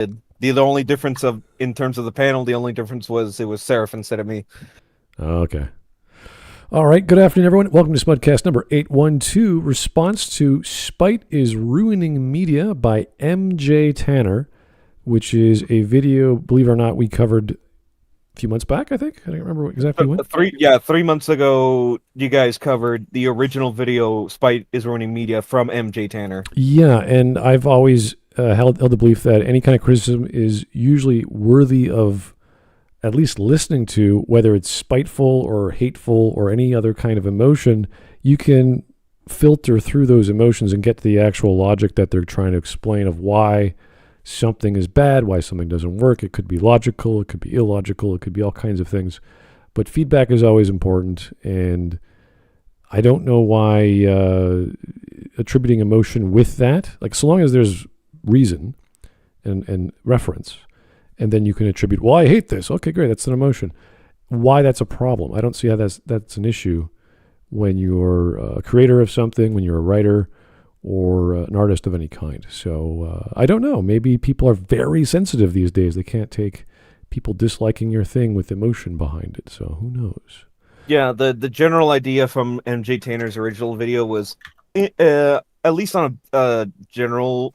The only difference in terms of the panel, the only difference was it was Seraph instead of me. Okay. All right. Good afternoon, everyone. Welcome to Smudcast number 812. Response to Spite is Ruining Media by MJtanner, which is a video, believe it or not, we covered a few months back, I think. I don't remember exactly when. 3 months ago, you guys covered the original video, Spite is Ruining Media, from MJtanner. Yeah, and I've always held the belief that any kind of criticism is usually worthy of at least listening to, whether it's spiteful or hateful or any other kind of emotion. You can filter through those emotions and get to the actual logic that they're trying to explain of why something is bad, why something doesn't work. It could be logical, it could be illogical, it could be all kinds of things. But feedback is always important, and I don't know why attributing emotion with that, like so long as there's reason and reference, and then you can attribute, well, I hate this. Okay, great, that's an emotion. Why that's a problem? I don't see how that's an issue when you're a creator of something, when you're a writer, or an artist of any kind. So I don't know. Maybe people are very sensitive these days. They can't take people disliking your thing with emotion behind it. So who knows? Yeah, the general idea from MJtanner's original video was, at least on a general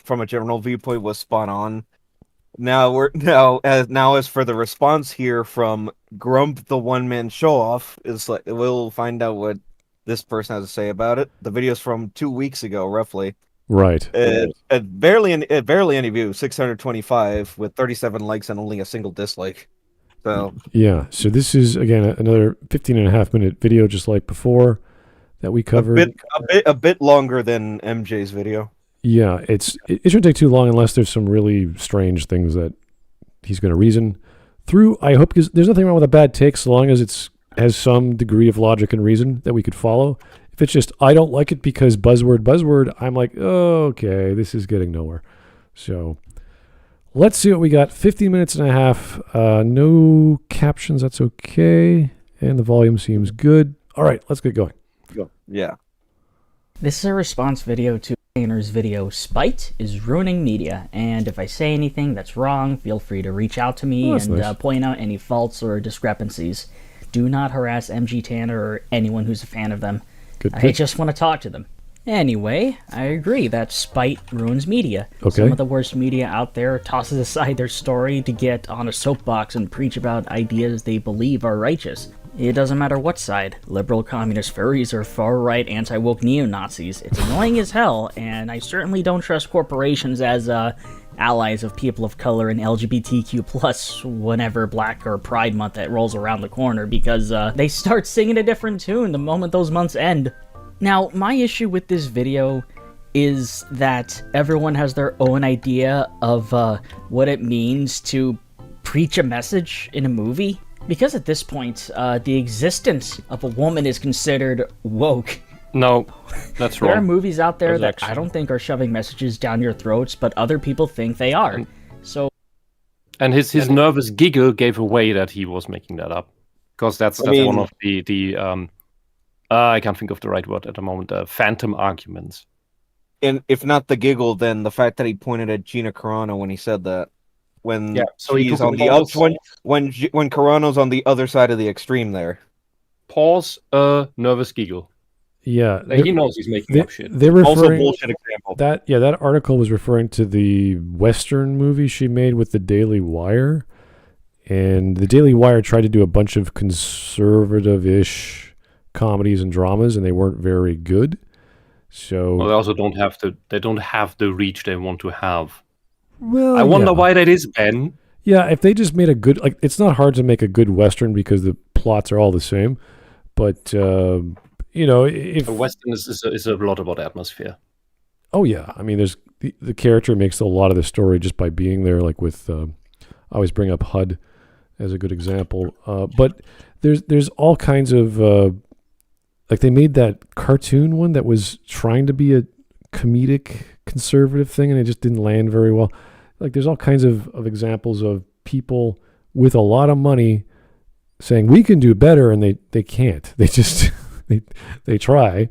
viewpoint, was spot on. Now as for the response here from Grump, the one-man show-off, is like we'll find out what this person has to say about it. The video's from 2 weeks ago, roughly. Right. Barely any views, 625 with 37 likes and only a single dislike. So yeah. So this is again another 15.5-minute video, just like before that we covered. A bit longer than MJ's video. Yeah, it shouldn't take too long unless there's some really strange things that he's going to reason through. I hope, because there's nothing wrong with a bad take so long as it's has some degree of logic and reason that we could follow. If it's just, I don't like it because buzzword, I'm like, oh, okay, this is getting nowhere. So let's see what we got. 15 minutes and a half. No captions. That's okay. And the volume seems good. All right, let's get going. Yeah. This is a response video to Tanner's video, Spite is Ruining Media, and if I say anything that's wrong, feel free to reach out to me and point out any faults or discrepancies. Do not harass MJtanner or anyone who's a fan of them. I just want to talk to them. Anyway, I agree that Spite ruins media. Okay. Some of the worst media out there tosses aside their story to get on a soapbox and preach about ideas they believe are righteous. It doesn't matter what side, liberal, communist, furries, or far-right, anti-woke neo-Nazis. It's annoying as hell, and I certainly don't trust corporations as allies of people of color and LGBTQ+, whenever Black or Pride Month that rolls around the corner, because they start singing a different tune the moment those months end. Now, my issue with this video is that everyone has their own idea of what it means to preach a message in a movie. Because at this point, the existence of a woman is considered woke. No, that's wrong. There are movies out there that I don't think are shoving messages down your throats, but other people think they are. And his nervous giggle gave away that he was making that up, because that's one of the I can't think of the right word at the moment. Phantom arguments. And if not the giggle, then the fact that he pointed at Gina Carano when he said that. When he's on the when Carano's on the other side of the extreme there. Pause. Nervous giggle. Yeah, he knows he's making up shit. They're referring, also bullshit example. That article was referring to the Western movie she made with the Daily Wire, and the Daily Wire tried to do a bunch of conservative-ish comedies and dramas, and they weren't very good. So they also don't have the reach they want to have. Well, I wonder why that is, Ben. Yeah, if they just made a good, like, it's not hard to make a good Western because the plots are all the same. But if a Western is a lot about atmosphere. Oh yeah, I mean, there's the character makes a lot of the story just by being there. Like with, I always bring up HUD as a good example. But there's all kinds of like they made that cartoon one that was trying to be a comedic conservative thing, and it just didn't land very well. Like there's all kinds of examples of people with a lot of money saying we can do better, and they can't. They just they try,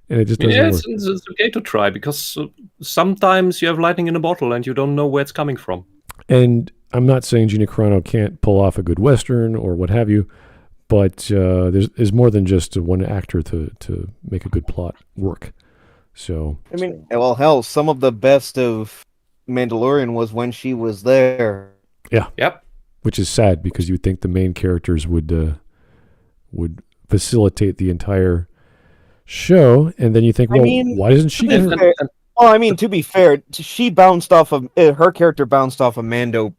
and it just doesn't work. It's okay to try, because sometimes you have lightning in a bottle and you don't know where it's coming from. And I'm not saying Gina Carano can't pull off a good Western or what have you, but there's more than just one actor to make a good plot work. So I mean, well, hell, some of the best of Mandalorian was when she was there. Yeah. Yep. Which is sad because you'd think the main characters would facilitate the entire show, and then you think, well, why doesn't she get her? Well, I mean, to be fair, she bounced off of her character bounced off of Mando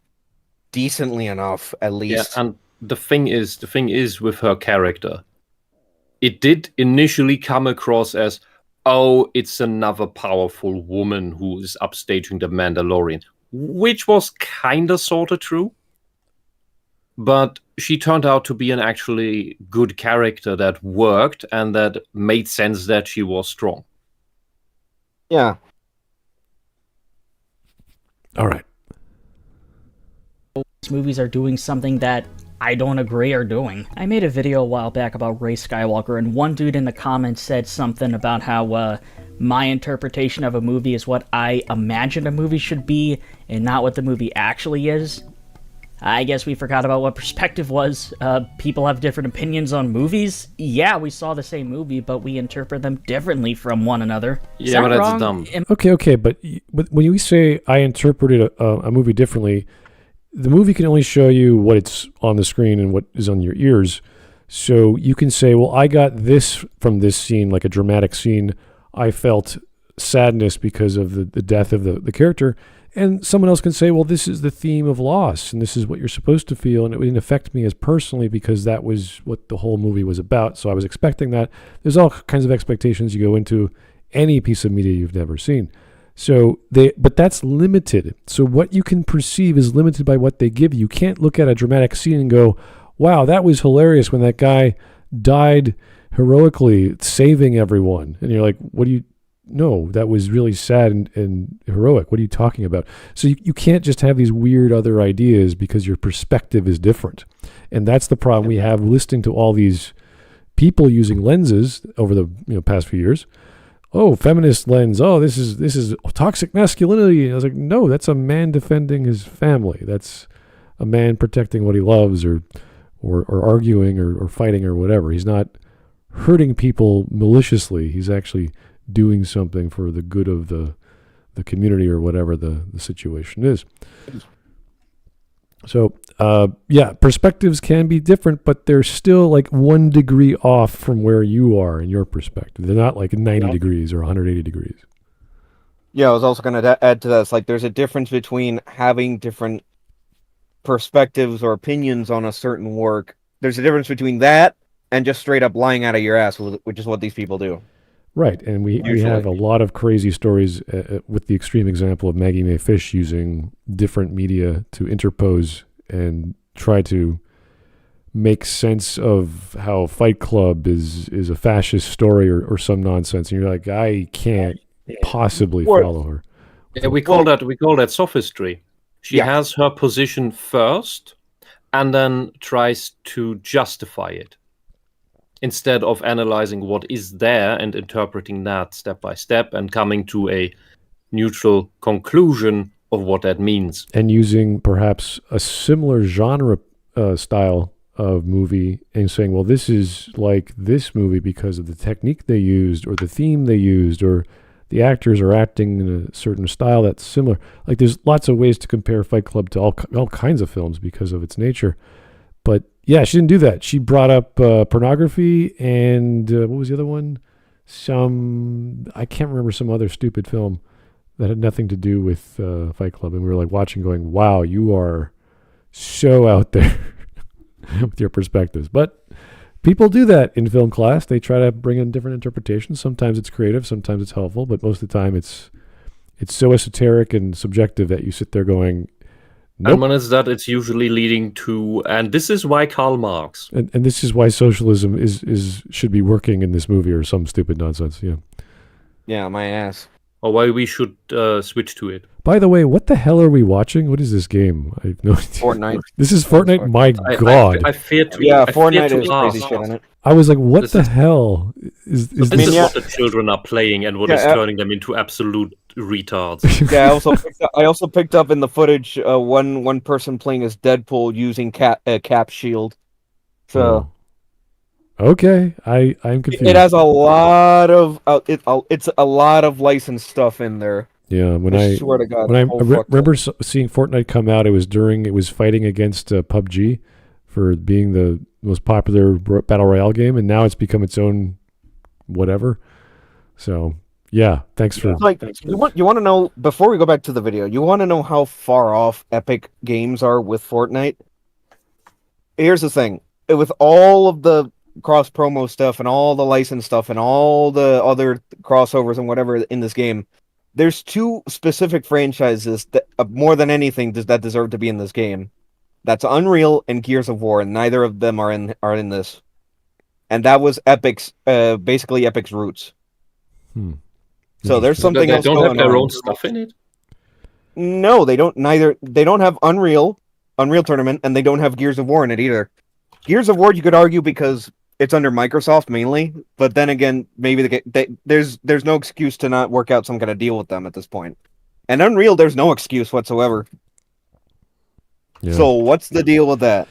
decently enough, at least. Yeah, and the thing is with her character, it did initially come across as, oh, it's another powerful woman who is upstaging the Mandalorian, which was kind of sort of true. But she turned out to be an actually good character that worked and that made sense that she was strong. Yeah. All right. These movies are doing something that I don't agree are doing. I made a video a while back about Rey Skywalker, and one dude in the comments said something about how my interpretation of a movie is what I imagine a movie should be and not what the movie actually is. I guess we forgot about what perspective was. People have different opinions on movies. Yeah, we saw the same movie, but we interpret them differently from one another. Yeah, but that's dumb. Okay, but when we say I interpreted a movie differently, the movie can only show you what it's on the screen and what is on your ears. So you can say, well, I got this from this scene, like a dramatic scene. I felt sadness because of the death of the character. And someone else can say, well, this is the theme of loss, and this is what you're supposed to feel, and it didn't affect me as personally because that was what the whole movie was about, so I was expecting that. There's all kinds of expectations you go into any piece of media you've never seen. But that's limited. So what you can perceive is limited by what they give you. You can't look at a dramatic scene and go, wow, that was hilarious when that guy died heroically, saving everyone. And you're like, no, that was really sad and heroic. What are you talking about? So you can't just have these weird other ideas because your perspective is different. And that's the problem we have listening to all these people using lenses over the past few years. Oh, feminist lens. Oh, this is toxic masculinity. And I was like, no, that's a man defending his family. That's a man protecting what he loves or arguing or fighting or whatever. He's not hurting people maliciously. He's actually doing something for the good of the community or whatever the situation is. So, perspectives can be different, but they're still like 1 degree off from where you are in your perspective. They're not like 90 degrees or 180 degrees. Yeah, I was also going to add to that. It's like there's a difference between having different perspectives or opinions on a certain work. There's a difference between that and just straight up lying out of your ass, which is what these people do. Right, and we have a lot of crazy stories with the extreme example of Maggie Mae Fish using different media to interpose and try to make sense of how Fight Club is a fascist story or some nonsense. And you're like, I can't possibly follow her. Yeah, we call that sophistry. She has her position first and then tries to justify it, instead of analyzing what is there and interpreting that step by step and coming to a neutral conclusion of what that means. And using perhaps a similar genre style of movie and saying, well, this is like this movie because of the technique they used or the theme they used or the actors are acting in a certain style that's similar. Like there's lots of ways to compare Fight Club to all kinds of films because of its nature. But yeah, she didn't do that. She brought up pornography and what was the other one? I can't remember, some other stupid film that had nothing to do with Fight Club. And we were like watching going, wow, you are so out there with your perspectives. But people do that in film class. They try to bring in different interpretations. Sometimes it's creative, sometimes it's helpful, but most of the time it's so esoteric and subjective that you sit there going, nope. And when it's that, it's usually leading to, and this is why Karl Marx. And this is why socialism should be working in this movie or some stupid nonsense. Yeah. Yeah, my ass. Or why we should switch to it. By the way, what the hell are we watching? What is this game? I have no idea. Fortnite. This is Fortnite? My God. I fear to Fortnite is crazy shit on it. I was like, what the hell? This is what the children are playing and what is turning them into absolute retards. Yeah, I also picked up in the footage one person playing as Deadpool using Cap shield. So okay, I'm confused. it has a lot of it's a lot of licensed stuff in there. Yeah, I swear to God, when I it's all fucked remember up. seeing Fortnite come out, it was fighting against PUBG for being the most popular battle royale game, and now it's become its own whatever. So yeah, thanks for. Like you want to know, before we go back to the video, you want to know how far off Epic Games are with Fortnite? Here's the thing: with all of the cross promo stuff and all the license stuff and all the other crossovers and whatever in this game, there's two specific franchises that more than anything that deserve to be in this game. That's Unreal and Gears of War, and neither of them are in this. And that was Epic's basically Epic's roots. So there's something else going on. They don't have their own stuff in it? No, they don't. They don't have Unreal Tournament, and they don't have Gears of War in it either. Gears of War, you could argue because it's under Microsoft mainly, but then again, maybe there's no excuse to not work out some kind of deal with them at this point. And Unreal, there's no excuse whatsoever. Yeah. So what's the deal with that?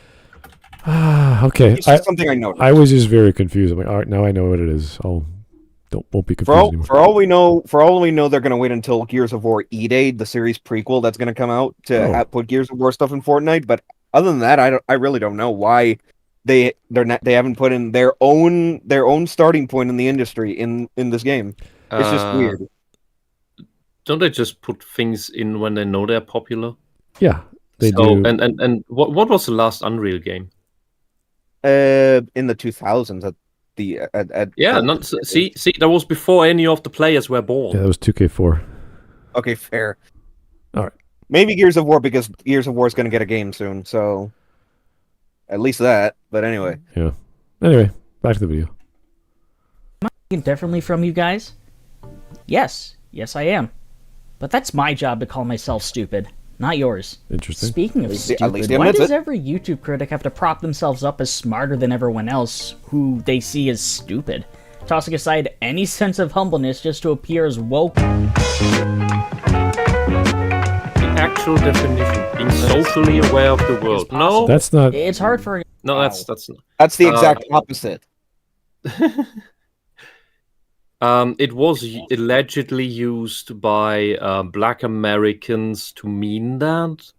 Okay, It's just something I noticed. I was just very confused. I'm like, all right, now I know what it is. Won't be confused anymore. For all we know, they're going to wait until Gears of War E-Day, the series prequel that's going to come out to put Gears of War stuff in Fortnite. But other than that, I really don't know why they haven't put in their own starting point in the industry in this game. It's just weird. Don't they just put things in when they know they're popular? Yeah, they do. And what was the last Unreal game? In the 2000s. See, that was before any of the players were born. Yeah, that was 2K4. Okay, fair. All right. Maybe Gears of War, because Gears of War is going to get a game soon, so at least that. But anyway. Yeah. Anyway, back to the video. Am I thinking differently from you guys? Yes, I am. But that's my job to call myself stupid, not yours. Interesting. Speaking of stupid, why does every YouTube critic have to prop themselves up as smarter than everyone else who they see as stupid? Tossing aside any sense of humbleness just to appear as woke. The actual definition, being socially aware of the world. No, that's not. It's hard for. No, that's the exact opposite. It was allegedly used by Black Americans to mean that,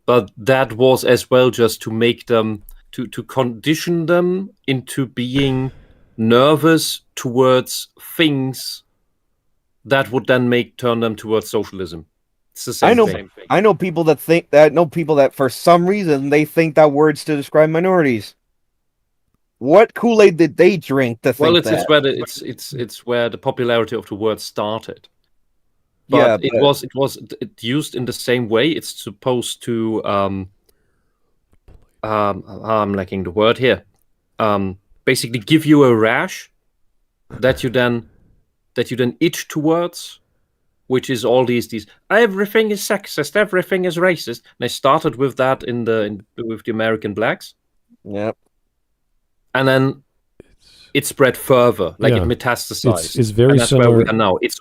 but that was as well just to make them to condition them into being nervous towards things that would then turn them towards socialism. It's the same thing. I know people that for some reason they think that word's to describe minorities. What Kool-Aid did they drink to think that? It's where the popularity of the word started. But it was used in the same way. It's supposed to I'm lacking the word here. Basically give you a rash that you then itch towards, which is all these everything is sexist, everything is racist. And they started with that with the American blacks. Yep. And then it spread further, it metastasized. It's very that's similar. Where we are now. It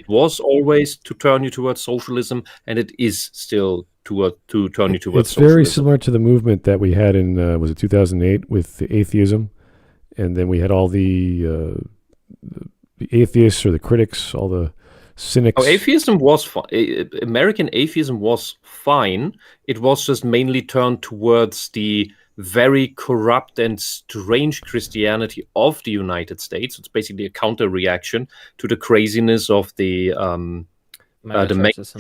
was always to turn you towards socialism, and it is still to turn you towards socialism. It's very similar to the movement that we had in was it 2008 with the atheism, and then we had all the atheists or the critics, all the cynics. Oh, atheism was fine. American atheism was fine. It was just mainly turned towards the very corrupt and strange Christianity of the United States. It's basically a counter reaction to the craziness of the mega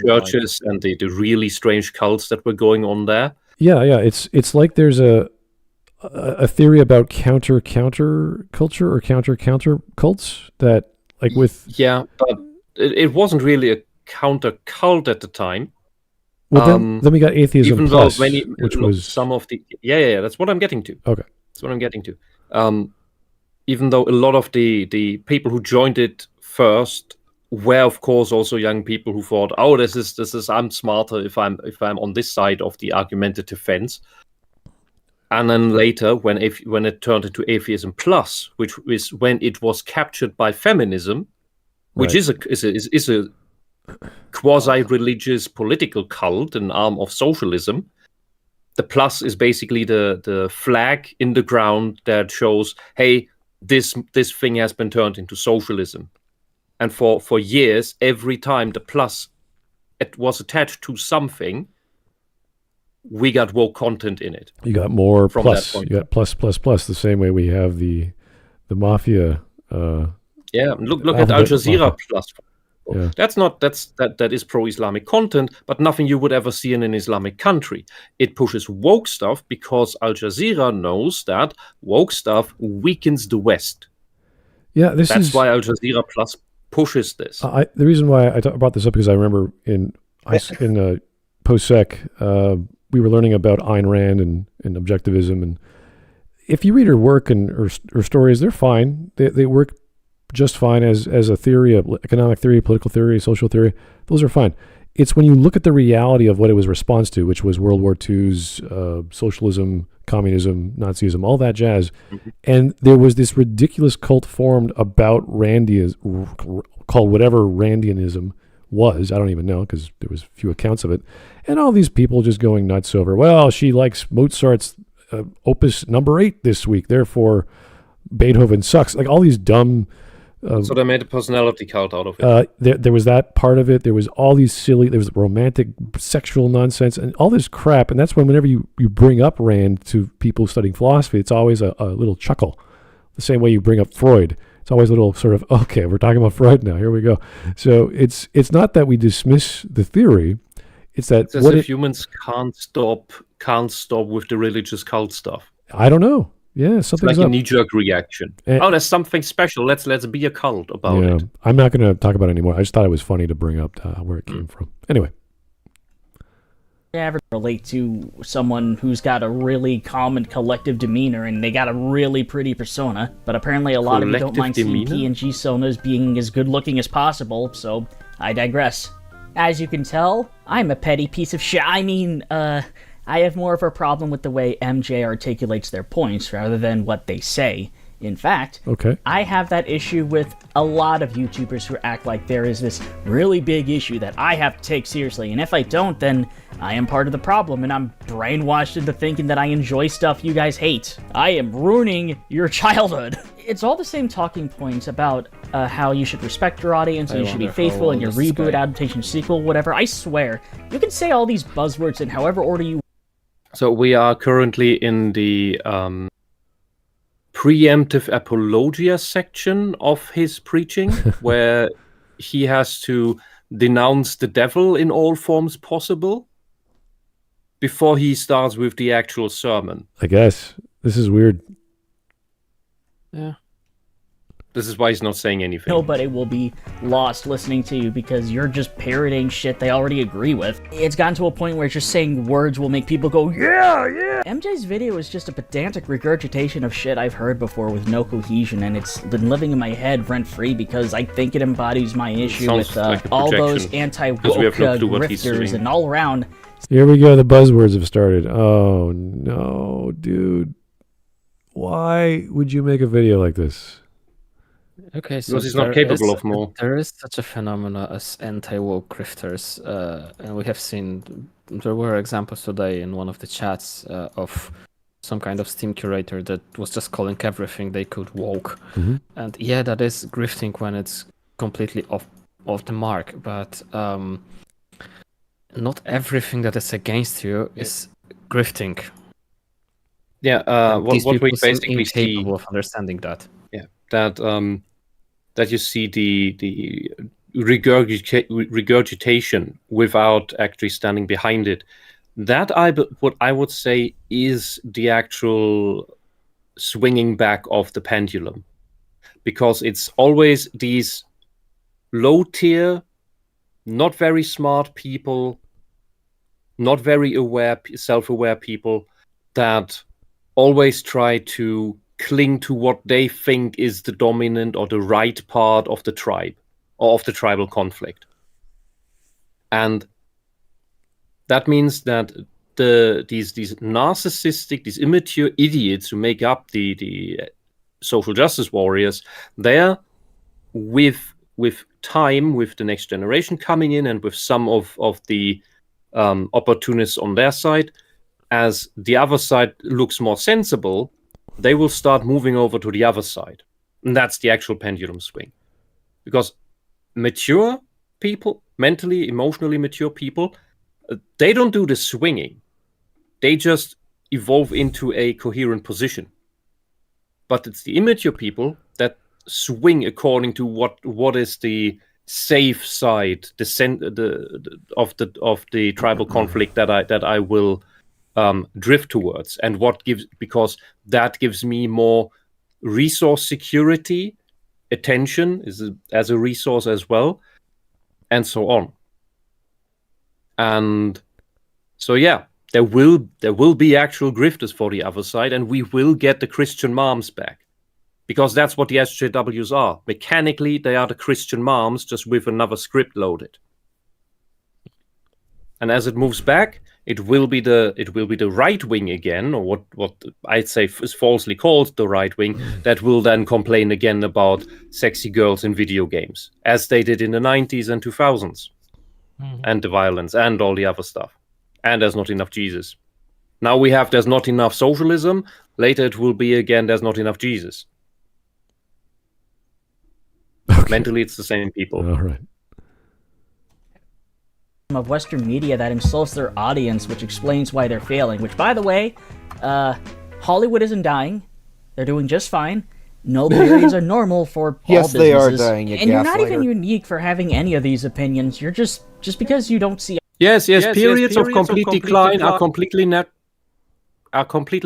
churches and the really strange cults that were going on there. Yeah. It's like there's a theory about counter culture or counter cults that like with but it wasn't really a counter cult at the time. Well, then we got atheism even plus, though which was some of the that's what I'm getting to. Okay, that's what I'm getting to. Even though a lot of the people who joined it first were, of course, also young people who thought, "Oh, this is I'm smarter if I'm on this side of the argumentative fence." And then later, when it turned into atheism plus, which is when it was captured by feminism, which is a quasi-religious political cult, an arm of socialism. The plus is basically the flag in the ground that shows, hey, this thing has been turned into socialism. And for years, every time the plus it was attached to something, we got woke content in it. You got more from plus. That point. You got plus, the same way we have the mafia. Look at Al Jazeera Plus. Yeah. That is pro-Islamic content, but nothing you would ever see in an Islamic country. It pushes woke stuff because Al Jazeera knows that woke stuff weakens the West. Yeah, that's why Al Jazeera Plus pushes this. The reason why I brought this up because I remember in post-sec we were learning about Ayn Rand and objectivism, and if you read her work and her stories, they're fine. They work just fine as a theory of economic theory, political theory, social theory. Those are fine. It's when you look at the reality of what it was response to, which was World War II's socialism, communism, Nazism, all that jazz. Mm-hmm. And there was this ridiculous cult formed about Randianism, called whatever Randianism was. I don't even know because there was few accounts of it. And all these people just going nuts over, well, she likes Mozart's opus number 8 this week, therefore Beethoven sucks. Like all these dumb... so they made a personality cult out of it. There was that part of it. There was all these silly, there was romantic sexual nonsense and all this crap. And that's whenever you bring up Rand to people studying philosophy, it's always a little chuckle. The same way you bring up Freud. It's always a little sort of, okay, we're talking about Freud now. Here we go. So it's not that we dismiss the theory. It's that it's as if humans can't stop with the religious cult stuff. I don't know. Yeah, something's it's like up. A knee-jerk reaction. There's something special. Let's be a cult about it. I'm not going to talk about it anymore. I just thought it was funny to bring up where it came from. Anyway. Ever relate to someone who's got a really calm and collective demeanor and they got a really pretty persona, but apparently a lot of you don't mind seeing PNG sonas being as good looking as possible, so I digress. As you can tell, I'm a petty piece of shit. I have more of a problem with the way MJ articulates their points rather than what they say. In fact, I have that issue with a lot of YouTubers who act like there is this really big issue that I have to take seriously, and if I don't, then I am part of the problem, and I'm brainwashed into thinking that I enjoy stuff you guys hate. I am ruining your childhood. It's all the same talking points about how you should respect your audience, and you should be faithful in your reboot, adaptation, sequel, whatever. I swear, you can say all these buzzwords in however order you. So we are currently in the preemptive apologia section of his preaching, where he has to denounce the devil in all forms possible before he starts with the actual sermon. I guess. This is weird. Yeah. This is why he's not saying anything. Nobody will be lost listening to you because you're just parroting shit they already agree with. It's gotten to a point where just saying words will make people go, yeah, yeah. MJ's video is just a pedantic regurgitation of shit I've heard before with no cohesion, and it's been living in my head rent-free because I think it embodies my issue with all those anti-woke grifters and all around. Here we go, the buzzwords have started. Oh, no, dude. Why would you make a video like this? Okay, so because he's not capable of more. There is such a phenomena as anti-woke grifters, and we have seen there were examples today in one of the chats of some kind of Steam curator that was just calling everything they could woke, and yeah, that is grifting when it's completely off the mark. But not everything that is against you is grifting. Yeah, what we basically see of understanding that. Yeah, that you see the regurgitation without actually standing behind it. That what I would say is the actual swinging back of the pendulum, because it's always these low tier, not very smart people, not very self-aware people that always try to cling to what they think is the dominant or the right part of the tribe or of the tribal conflict. And that means that these narcissistic, these immature idiots who make up the social justice warriors, they're with with time, with the next generation coming in, and with some of the opportunists on their side, as the other side looks more sensible, they will start moving over to the other side. And that's the actual pendulum swing. Because mature people, mentally, emotionally mature people, they don't do the swinging. They just evolve into a coherent position. But it's the immature people that swing according to what is the safe side, of the tribal conflict that I will drift towards, and because that gives me more resource security, attention as a resource as well, and so on. And so yeah, there will be actual grifters for the other side, and we will get the Christian moms back. Because that's what the SJWs are. Mechanically, they are the Christian moms, just with another script loaded. And as it moves back, it will be the right wing again, or what I'd say is falsely called the right wing, that will then complain again about sexy girls in video games, as they did in the 90s and 2000s, and the violence and all the other stuff. And there's not enough Jesus. Now we have there's not enough socialism. Later it will be again there's not enough Jesus. Okay. Mentally, it's the same people. All right. Of Western media that insults their audience, which explains why they're failing. Which, by the way, Hollywood isn't dying; they're doing just fine. No periods are normal for all yes, businesses. They are dying. And you're not even unique for having any of these opinions. You're just because you don't see. Yes. Periods of complete decline are completely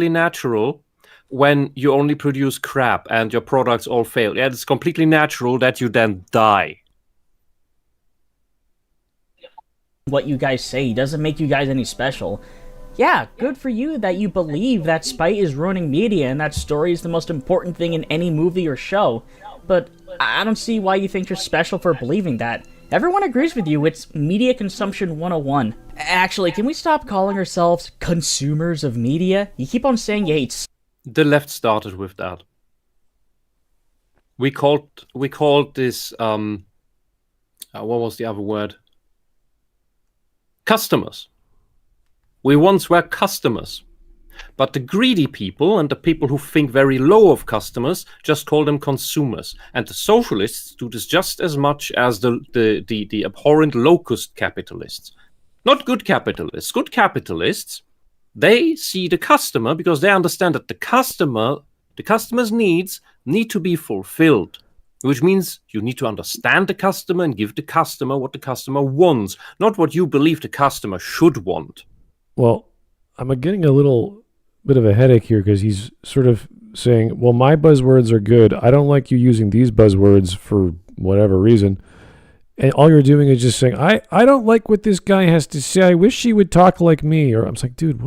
natural. When you only produce crap and your products all fail, yeah, it's completely natural that you then die. What you guys say doesn't make you guys any special. Yeah, good for you that you believe that spite is ruining media and that story is the most important thing in any movie or show. But I don't see why you think you're special for believing that. Everyone agrees with you, it's media consumption 101. Actually, can we stop calling ourselves consumers of media? You keep on saying you hate. The left started with that. We called this what was the other word? Customers. We once were customers. But the greedy people and the people who think very low of customers just call them consumers. And the socialists do this just as much as the abhorrent locust capitalists. Not good capitalists. Good capitalists, they see the customer because they understand that the customer's needs need to be fulfilled, which means you need to understand the customer and give the customer what the customer wants, not what you believe the customer should want. Well, I'm getting a little bit of a headache here because he's sort of saying, well, my buzzwords are good. I don't like you using these buzzwords for whatever reason. And all you're doing is just saying, I don't like what this guy has to say. I wish he would talk like me. Or I'm like, dude,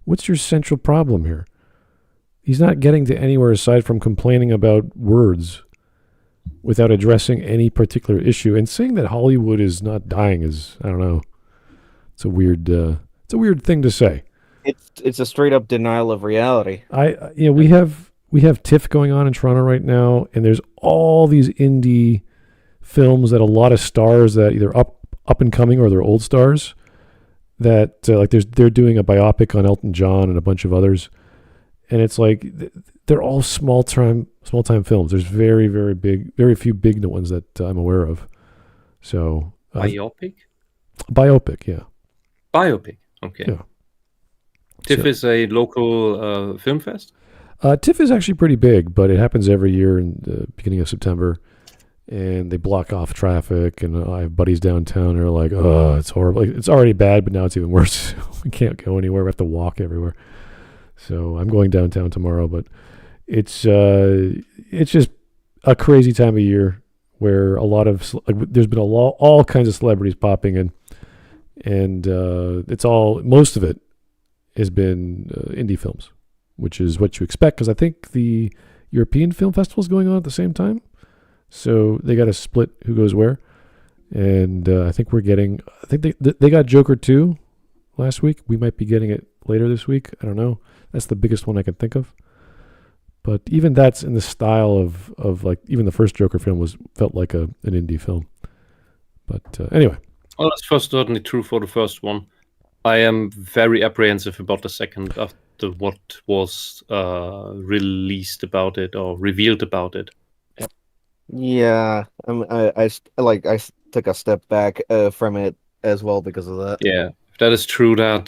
what's your central problem here? He's not getting to anywhere aside from complaining about words without addressing any particular issue. And saying that Hollywood is not dying is, I don't know. It's a weird thing to say. It's a straight up denial of reality. We have TIFF going on in Toronto right now, and there's all these indie films that a lot of stars that either up and coming or they're old stars that they're doing a biopic on Elton John and a bunch of others, and it's like they're all small time films. There's very few big ones that I'm aware of. So biopic, yeah. Biopic, okay. Yeah. TIFF is a local film fest? TIFF is actually pretty big, but it happens every year in the beginning of September. And they block off traffic, and I have buddies downtown who are like, oh, it's horrible. It's already bad, but now it's even worse. We can't go anywhere. We have to walk everywhere. So I'm going downtown tomorrow, but it's just a crazy time of year where a lot of there's been all kinds of celebrities popping in, and most of it has been indie films, which is what you expect, because I think the European Film Festival is going on at the same time. So they got to split who goes where. And I think they got Joker 2 last week. We might be getting it later this week. I don't know. That's the biggest one I can think of. But even that's in the style of like even the first Joker film felt like an indie film. But anyway. Well, that's first certainly true for the first one. I am very apprehensive about the second after what was released about it or revealed about it. Yeah, I took a step back from it as well because of that. Yeah, if that is true that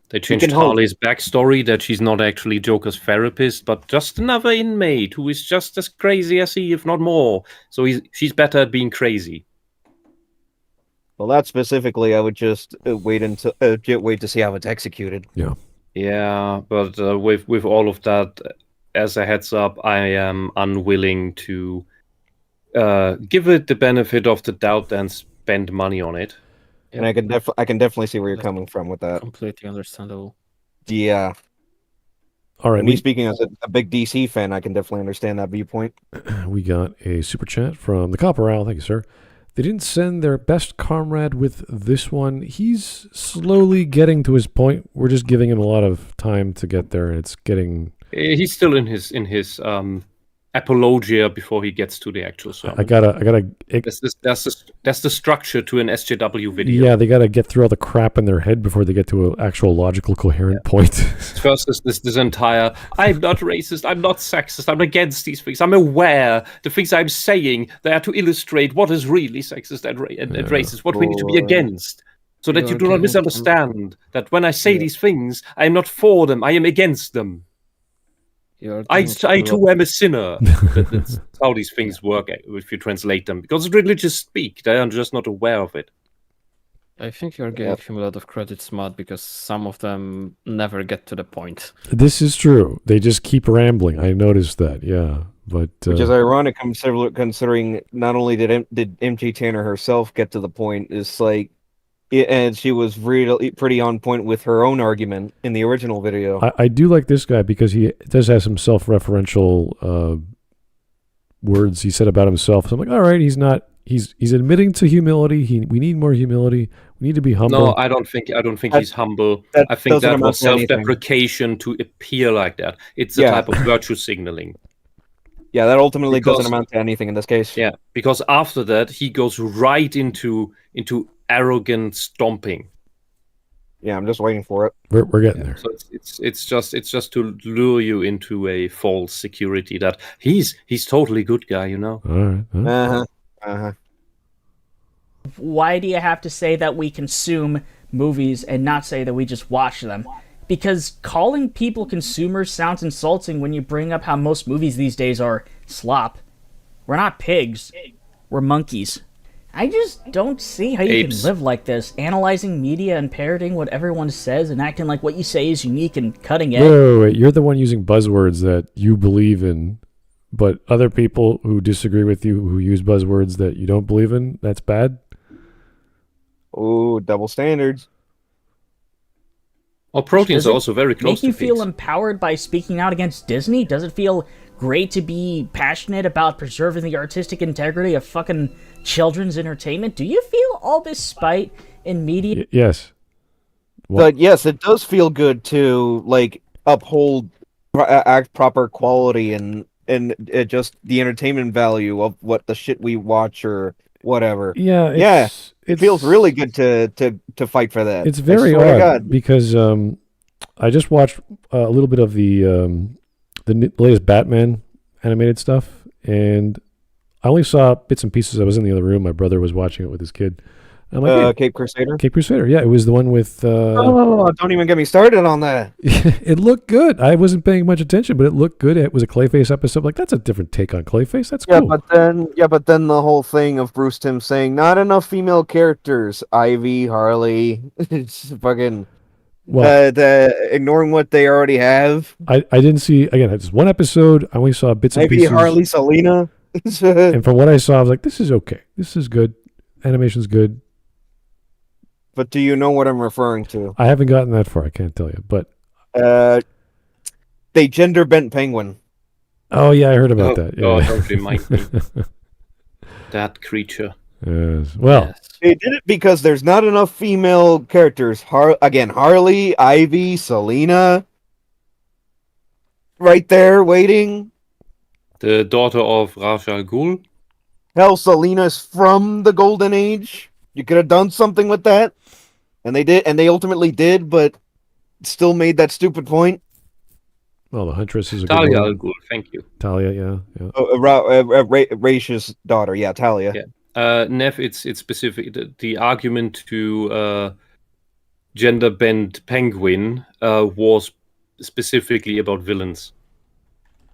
they changed Harley's backstory, that she's not actually Joker's therapist, but just another inmate who is just as crazy as he, if not more. So she's better at being crazy. Well, that specifically, I would just wait to see how it's executed. Yeah. Yeah, but with all of that, as a heads up, I am unwilling to give it the benefit of the doubt and spend money on it. And I can definitely see where you're coming from with that. Completely understandable. Yeah. All right. Me speaking as a big DC fan, I can definitely understand that viewpoint. We got a super chat from the Copper Owl. Thank you, sir. They didn't send their best comrade with this one. He's slowly getting to his point. We're just giving him a lot of time to get there, and it's getting. He's still in his apologia before he gets to the actual sermon. I gotta. That's the structure to an SJW video. Yeah, they gotta get through all the crap in their head before they get to an actual logical, coherent point. First is this entire, I'm not racist, I'm not sexist, I'm against these things. I'm aware the things I'm saying, they are to illustrate what is really sexist and racist, what we need to be against. So that you do not misunderstand that when I say these things, I am not for them, I am against them. I too am a sinner. That's how these things work if you translate them. Because religious speak, they are just not aware of it. I think you're giving him a lot of credit, Smud, because some of them never get to the point. This is true. They just keep rambling. I noticed that, yeah. But which is ironic considering not only did MJtanner herself get to the point, it's like, and she was really pretty on point with her own argument in the original video. I do like this guy because he does have some self-referential words he said about himself. So I'm like, all right, he's admitting to humility. We need more humility. We need to be humble. No, I don't think he's humble. I think that was self-deprecation to appear like that. It's a type of virtue signaling. Yeah, that ultimately doesn't amount to anything in this case. Yeah, because after that he goes right into arrogant stomping. Yeah, I'm just waiting for it. We're getting there. So it's just to lure you into a false security that he's totally good guy, you know. All right. Why do you have to say that we consume movies and not say that we just watch them? Because calling people consumers sounds insulting when you bring up how most movies these days are slop. We're not pigs. We're monkeys. I just don't see how you can live like this, analyzing media and parroting what everyone says and acting like what you say is unique and cutting edge. Wait, you're the one using buzzwords that you believe in, but other people who disagree with you, who use buzzwords that you don't believe in, that's bad? Oh, double standards. Well, proteins are also very close to make you feel empowered by speaking out against Disney? Does it feel great to be passionate about preserving the artistic integrity of fucking children's entertainment? Do you feel all this spite in media? Yes. But yes, it does feel good to like uphold proper quality and just the entertainment value of what the shit we watch or whatever. Yeah. It feels really good to fight for that. It's very odd because I just watched a little bit of the latest Batman animated stuff, and I only saw bits and pieces. I was in the other room. My brother was watching it with his kid. I'm like, hey, Cape Crusader? Cape Crusader, yeah. It was the one with... don't even get me started on that. It looked good. I wasn't paying much attention, but it looked good. It was a Clayface episode. Like, that's a different take on Clayface. That's cool. But then the whole thing of Bruce Timm saying, not enough female characters. Ivy, Harley, it's fucking... ignoring what they already have. I didn't see... Again, it's one episode. I only saw bits and pieces. Ivy, Harley, Selena. And from what I saw, I was like, this is okay. This is good. Animation's good. But do you know what I'm referring to? I haven't gotten that far. I can't tell you. But they gender bent Penguin. Oh yeah, I heard about that. Oh, Yeah. don't remind me. That creature. Yes. Well, they did it because there's not enough female characters. Harley, Ivy, Selena. right there waiting. The daughter of Ra's al Ghul. Hell, Selena's from the Golden Age. You could have done something with that. And they did, and they ultimately did, but still made that stupid point. Well, the Huntress is a Talia good al one. Ghul, thank you. Talia, yeah. Raish's daughter, yeah, Talia. Yeah. Nev, it's specific. The argument to gender bend penguin was specifically about villains,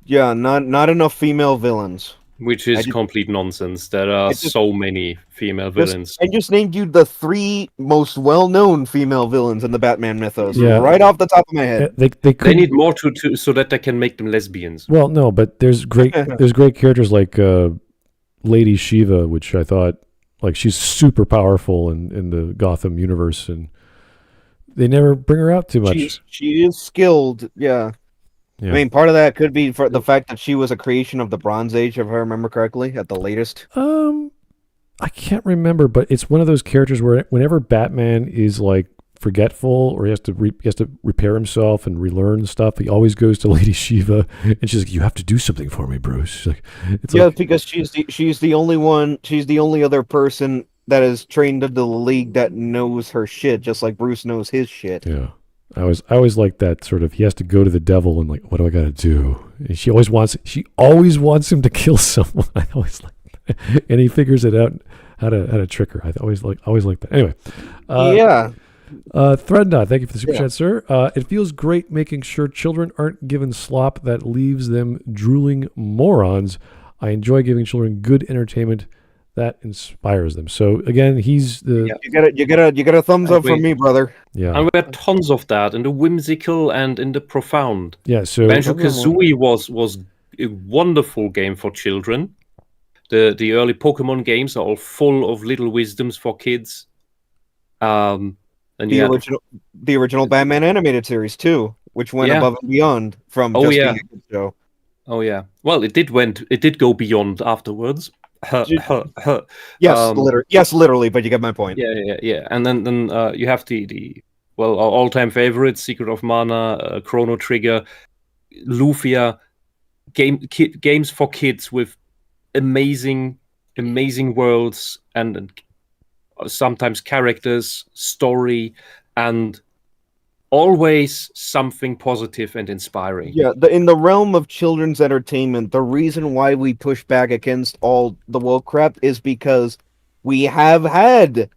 Yeah, not enough female villains. which is complete nonsense. There are so many female villains. I just named you the 3 most well-known female villains in the Batman mythos, Yeah. right off the top of my head. They need more to so that they can make them lesbians. Well, no, but there's great characters like Lady Shiva, which I thought like she's super powerful in the Gotham universe, and they never bring her out too much. She is skilled, yeah. I mean, part of that could be for the fact that she was a creation of the Bronze Age, if I remember correctly, at the latest. I can't remember, but it's one of those characters where whenever Batman is like forgetful or he has to repair himself and relearn stuff, he always goes to Lady Shiva, and she's like, "You have to do something for me, Bruce." She's like, because she's the only one. She's the only other person that is trained into the League that knows her shit, just like Bruce knows his shit. Yeah. I always like that sort of, he has to go to the devil and like, what do I got to do? And she always wants him to kill someone. I always like that. And he figures it out how to trick her. I always like that. Anyway. Threadnut, thank you for the super chat, sir. It feels great making sure children aren't given slop that leaves them drooling morons. I enjoy giving children good entertainment that inspires them. So again, he's the you get a thumbs up from me, brother. Yeah, and we had tons of that in the whimsical and in the profound. Yeah, so Banjo-Kazooie was a wonderful game for children. The early Pokemon games are all full of little wisdoms for kids. And the original Batman animated series too, which went above and beyond from being a good show. Oh yeah. Well, it did go beyond afterwards. Yes, literally, but you get my point. Yeah. And then you have our all-time favorites: Secret of Mana, Chrono Trigger, Lufia, games for kids with amazing worlds and sometimes characters, story, and always something positive and inspiring. Yeah, in the realm of children's entertainment, the reason why we push back against all the woke crap is because we have had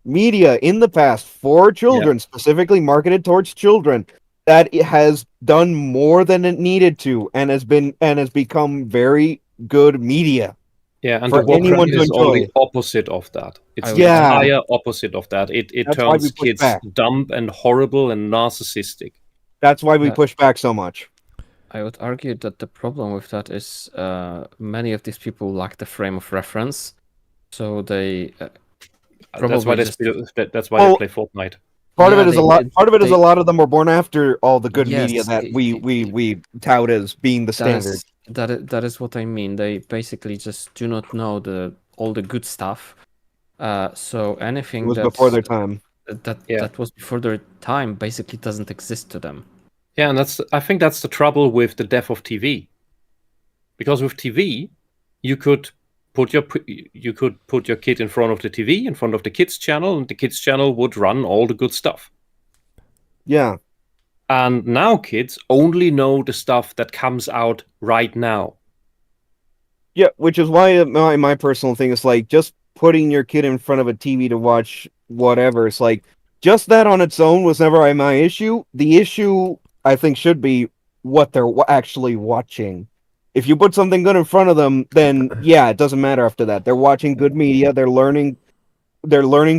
media in the past for children, specifically marketed towards children, that it has done more than it needed to, and has become very good media. Yeah, and for the woke anyone crap to is all enjoy. the opposite of that. It's the entire opposite of that. It turns kids dumb and horrible and narcissistic. That's why we push back so much. I would argue that the problem with that is many of these people lack the frame of reference, so they that's why they play Fortnite. Part of it is a lot of them were born after all the good media that we tout as being the standard. That is what I mean. They basically just do not know all the good stuff. So anything was before their time. That was before their time basically doesn't exist to them. Yeah, and I think that's the trouble with the death of TV. Because with TV, you could put your kid in front of the TV, in front of the kids channel, and the kids channel would run all the good stuff. Yeah. And now kids only know the stuff that comes out right now. Yeah, which is why my personal thing is like just putting your kid in front of a TV to watch whatever. It's like just that on its own was never my issue. The issue I think should be what they're actually watching. If you put something good in front of them, then yeah, it doesn't matter after that. They're watching good media. They're learning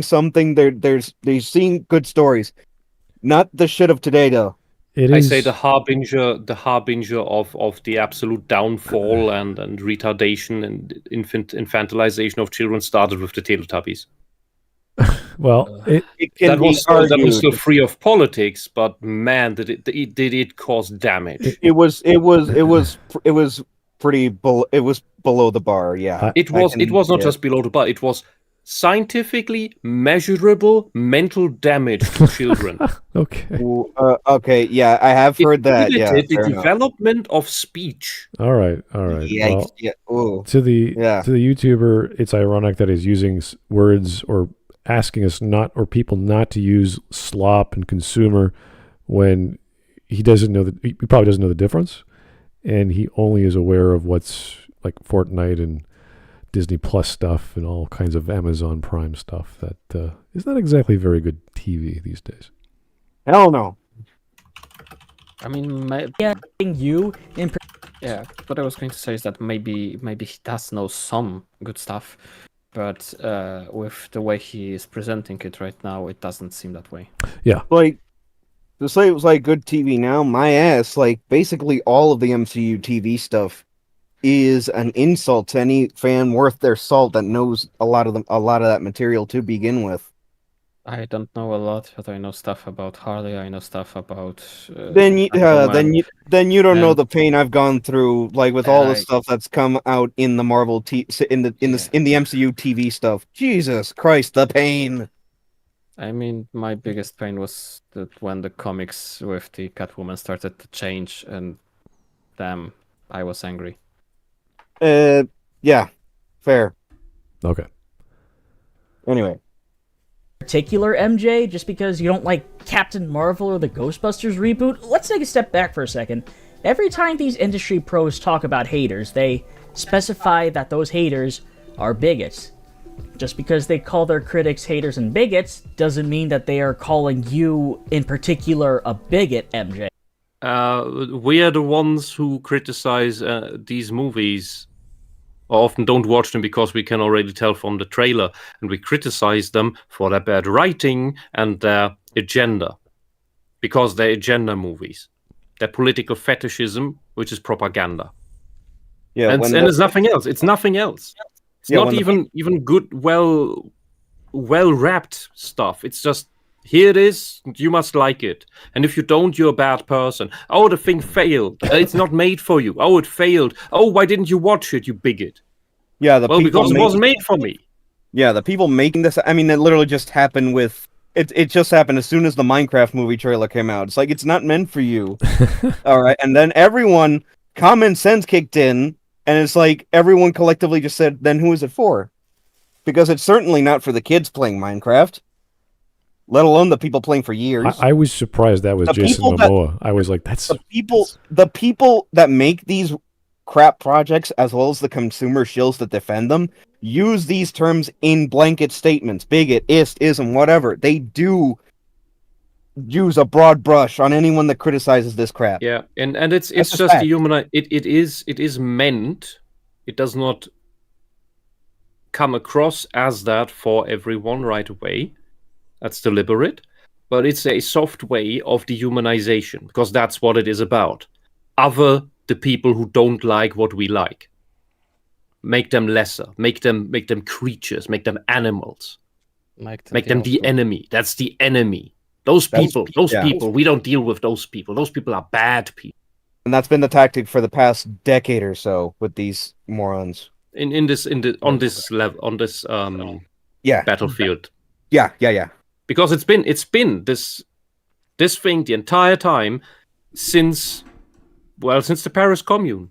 something. They're seeing good stories. Not the shit of today, though. I say the harbinger of the absolute downfall and retardation and infantilization of children started with the Teletubbies. Well, that was still free of politics, but man, did it cause damage? It was pretty. It was below the bar. Yeah, it was not just below the bar. It was scientifically measurable mental damage to children. Okay. Okay, yeah, I have heard that. Yeah, Inhibited the fair enough. development of speech. All right. Yikes, Well, yeah. Ooh. to the Yeah. YouTuber, it's ironic that he's using words or asking us people not to use slop and consumer when he doesn't know he probably doesn't know the difference, and he only is aware of what's like Fortnite and Disney Plus stuff and all kinds of Amazon Prime stuff that is not exactly very good TV these days. Hell no. I mean, You in yeah. What I was going to say is that maybe he does know some good stuff, but with the way he is presenting it right now, it doesn't seem that way. Like, to say it was like good TV now, my ass, like basically all of the MCU TV stuff is an insult to any fan worth their salt that knows a lot of that material to begin with. I don't know a lot, but I know stuff about Harley. I know stuff about. Then you don't know and- the pain I've gone through, like with all the I- stuff that's come out in the Marvel in the MCU TV stuff. Jesus Christ, the pain. I mean, my biggest pain was that when the comics with the Catwoman started to change, and damn, I was angry. Yeah, fair. Okay. Anyway, particular, MJ, just because you don't like Captain Marvel or the Ghostbusters reboot? Let's take a step back for a second. Every time these industry pros talk about haters, they specify that those haters are bigots. Just because they call their critics haters and bigots doesn't mean that they are calling you in particular a bigot, MJ. We are the ones who criticize these movies, or often don't watch them because we can already tell from the trailer, and we criticize them for their bad writing and their agenda, because they're agenda movies. They're political fetishism, which is propaganda. yeah, and it's nothing else. It's nothing else. It's Yeah, not even good, well wrapped stuff. It's just, here it is, you must like it. And if you don't, you're a bad person. Oh, the thing failed. It's not made for you. Oh, it failed. Oh, why didn't you watch it, you bigot? yeah, the Well, people because it wasn't made for me. Yeah, the people making this. I mean, it literally just happened with. It just happened as soon as the Minecraft movie trailer came out. It's like it's not meant for you. All right, and then everyone common sense kicked in. And it's like everyone collectively just said, then who is it for? Because it's certainly not for the kids playing Minecraft, let alone the people playing for years. I was surprised that was The Jason people that- Momoa. I was like, that's the people that make these crap projects, as well as the consumer shills that defend them, use these terms in blanket statements. Bigot, ism, whatever. They do use a broad brush on anyone that criticizes this crap. Yeah, and it's That's a just fact. a human. It is meant. It does not come across as that for everyone right away. That's deliberate, but it's a soft way of dehumanization, because that's what it is about. Other the people who don't like what we like. Make them lesser. Make them creatures. Make them animals. Make them the enemy. That's the enemy. Those people, we don't deal with those people. Those people are bad people. And that's been the tactic for the past decade or so with these morons. On this Yeah. battlefield. Yeah. Because it's been this thing the entire time since the Paris Commune.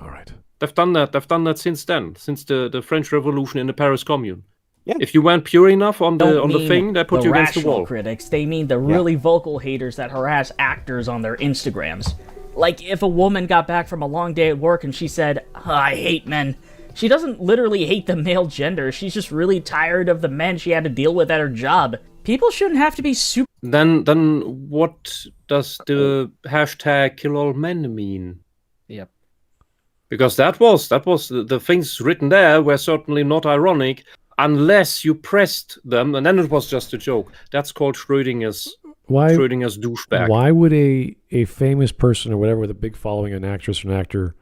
all right. They've done that since then, since the French Revolution in the Paris Commune. Yeah. If you weren't pure enough on the Don't mean thing, they put you against the rational wall. critics. They mean the really vocal haters that harass actors on their Instagrams. Like if a woman got back from a long day at work and she said, "I hate men," she doesn't literally hate the male gender. She's just really tired of the men she had to deal with at her job. People shouldn't have to be super. Then what does the hashtag kill all men mean? Yep. Because that was the things written there were certainly not ironic, unless you pressed them, and then it was just a joke. That's called Schrödinger's douchebag. Why would a famous person or whatever with a big following, an actress or an actor,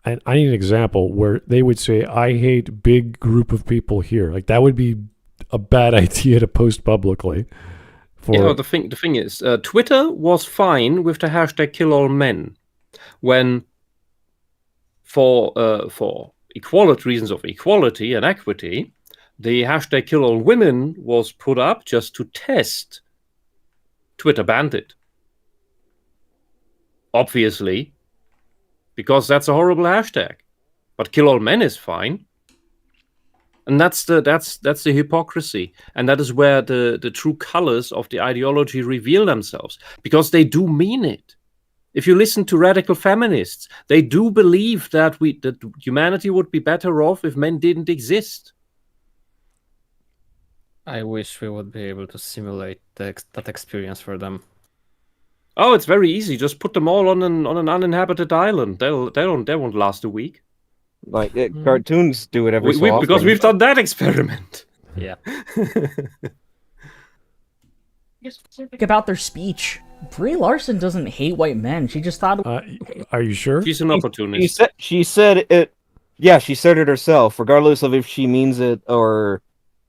and I need an example where they would say, "I hate big group of people here." Like that would be a bad idea to post publicly. The thing is, Twitter was fine with the hashtag kill all men when for reasons of equality and equity, the hashtag kill all women was put up just to test. Twitter banned it. Obviously, because that's a horrible hashtag. But kill all men is fine. And that's the hypocrisy. And that is where the true colors of the ideology reveal themselves. Because they do mean it. If you listen to radical feminists, they do believe that humanity would be better off if men didn't exist. I wish we would be able to simulate that experience for them. Oh, it's very easy. Just put them all on an uninhabited island. They won't last a week. Like cartoons do it every so often. Because we've done that experiment. Yeah. About their speech. Brie Larson doesn't hate white men. She just thought. Are you sure? She's an opportunist. She said it. Yeah, she said it herself, regardless of if she means it or.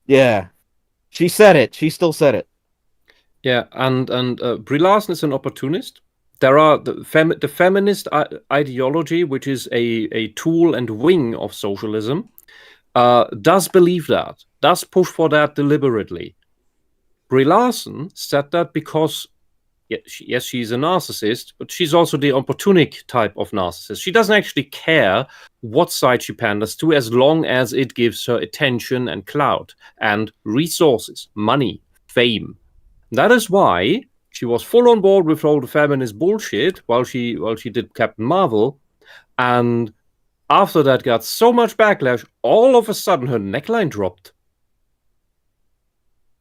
Yeah, she said it. She still said it. Yeah, and Brie Larson is an opportunist. There are the feminist ideology, which is a tool and wing of socialism, does believe that, does push for that deliberately. Brie Larson said that because, yes, she's a narcissist, but she's also the opportunic type of narcissist. She doesn't actually care what side she panders to as long as it gives her attention and clout and resources, money, fame. That is why she was full on board with all the feminist bullshit while she did Captain Marvel, and after that got so much backlash, all of a sudden her neckline dropped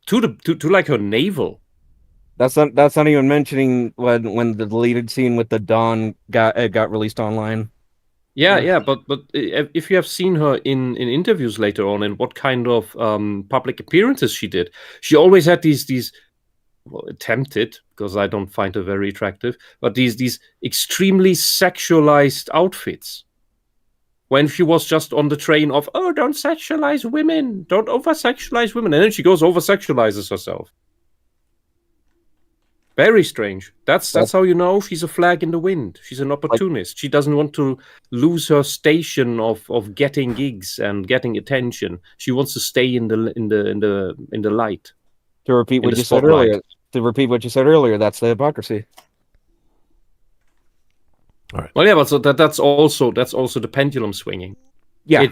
to like her navel. That's not even mentioning when the deleted scene with the Dunn got released online. Yeah, but if you have seen her in interviews later on and what kind of public appearances she did, she always had these. Well, attempted, because I don't find her very attractive, but these extremely sexualized outfits. When she was just on the train of, oh, don't sexualize women, don't over-sexualize women, and then she goes over-sexualizes herself. Very strange. That's how you know she's a flag in the wind. She's an opportunist. She doesn't want to lose her station of getting gigs and getting attention. She wants to stay in the light. To repeat what you said earlier, that's the hypocrisy. All right. Well, yeah, but so that's also the pendulum swinging. Yeah,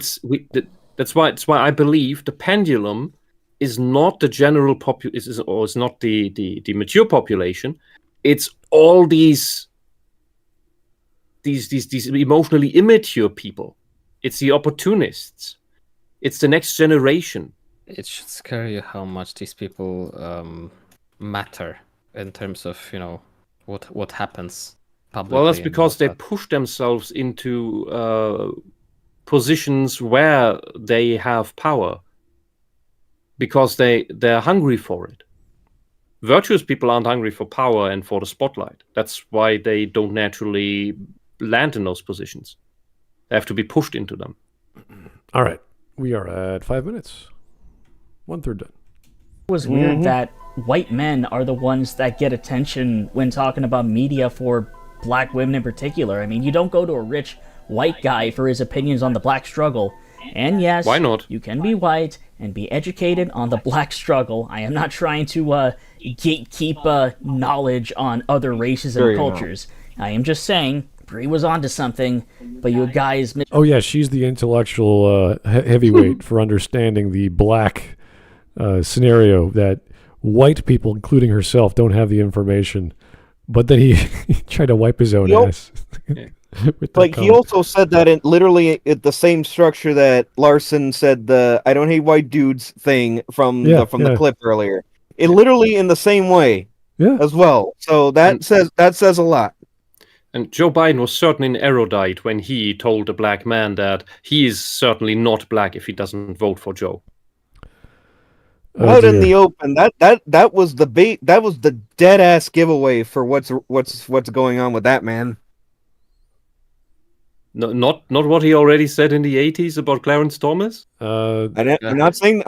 that's why I believe the pendulum is not the general population, or it's not the mature population. It's all these emotionally immature people. It's the opportunists. It's the next generation. It should scare you how much these people matter in terms of, what happens publicly. Well, that's because they push themselves into positions where they have power because they're hungry for it. Virtuous people aren't hungry for power and for the spotlight. That's why they don't naturally land in those positions. They have to be pushed into them. All right. We are at 5 minutes. 1/3 done. It was weird that white men are the ones that get attention when talking about media for black women in particular. I mean, you don't go to a rich white guy for his opinions on the black struggle. And yes, why not? You can be white and be educated on the black struggle. I am not trying to gatekeep knowledge on other races and cultures. I am just saying, Brie was onto something, but you guys... Oh yeah, she's the intellectual heavyweight for understanding the black scenario that white people, including herself, don't have the information. But then he tried to wipe his own ass. Like, he also said that in literally the same structure that Larson said the "I don't hate white dudes" thing from the clip earlier. It literally in the same way as well. So that says a lot. And Joe Biden was certainly an erudite when he told a black man that he is certainly not black if he doesn't vote for Joe. Out in the open, that was the bait. That was the dead ass giveaway for what's going on with that man. No, not what he already said in the 80s about Clarence Thomas. I'm not saying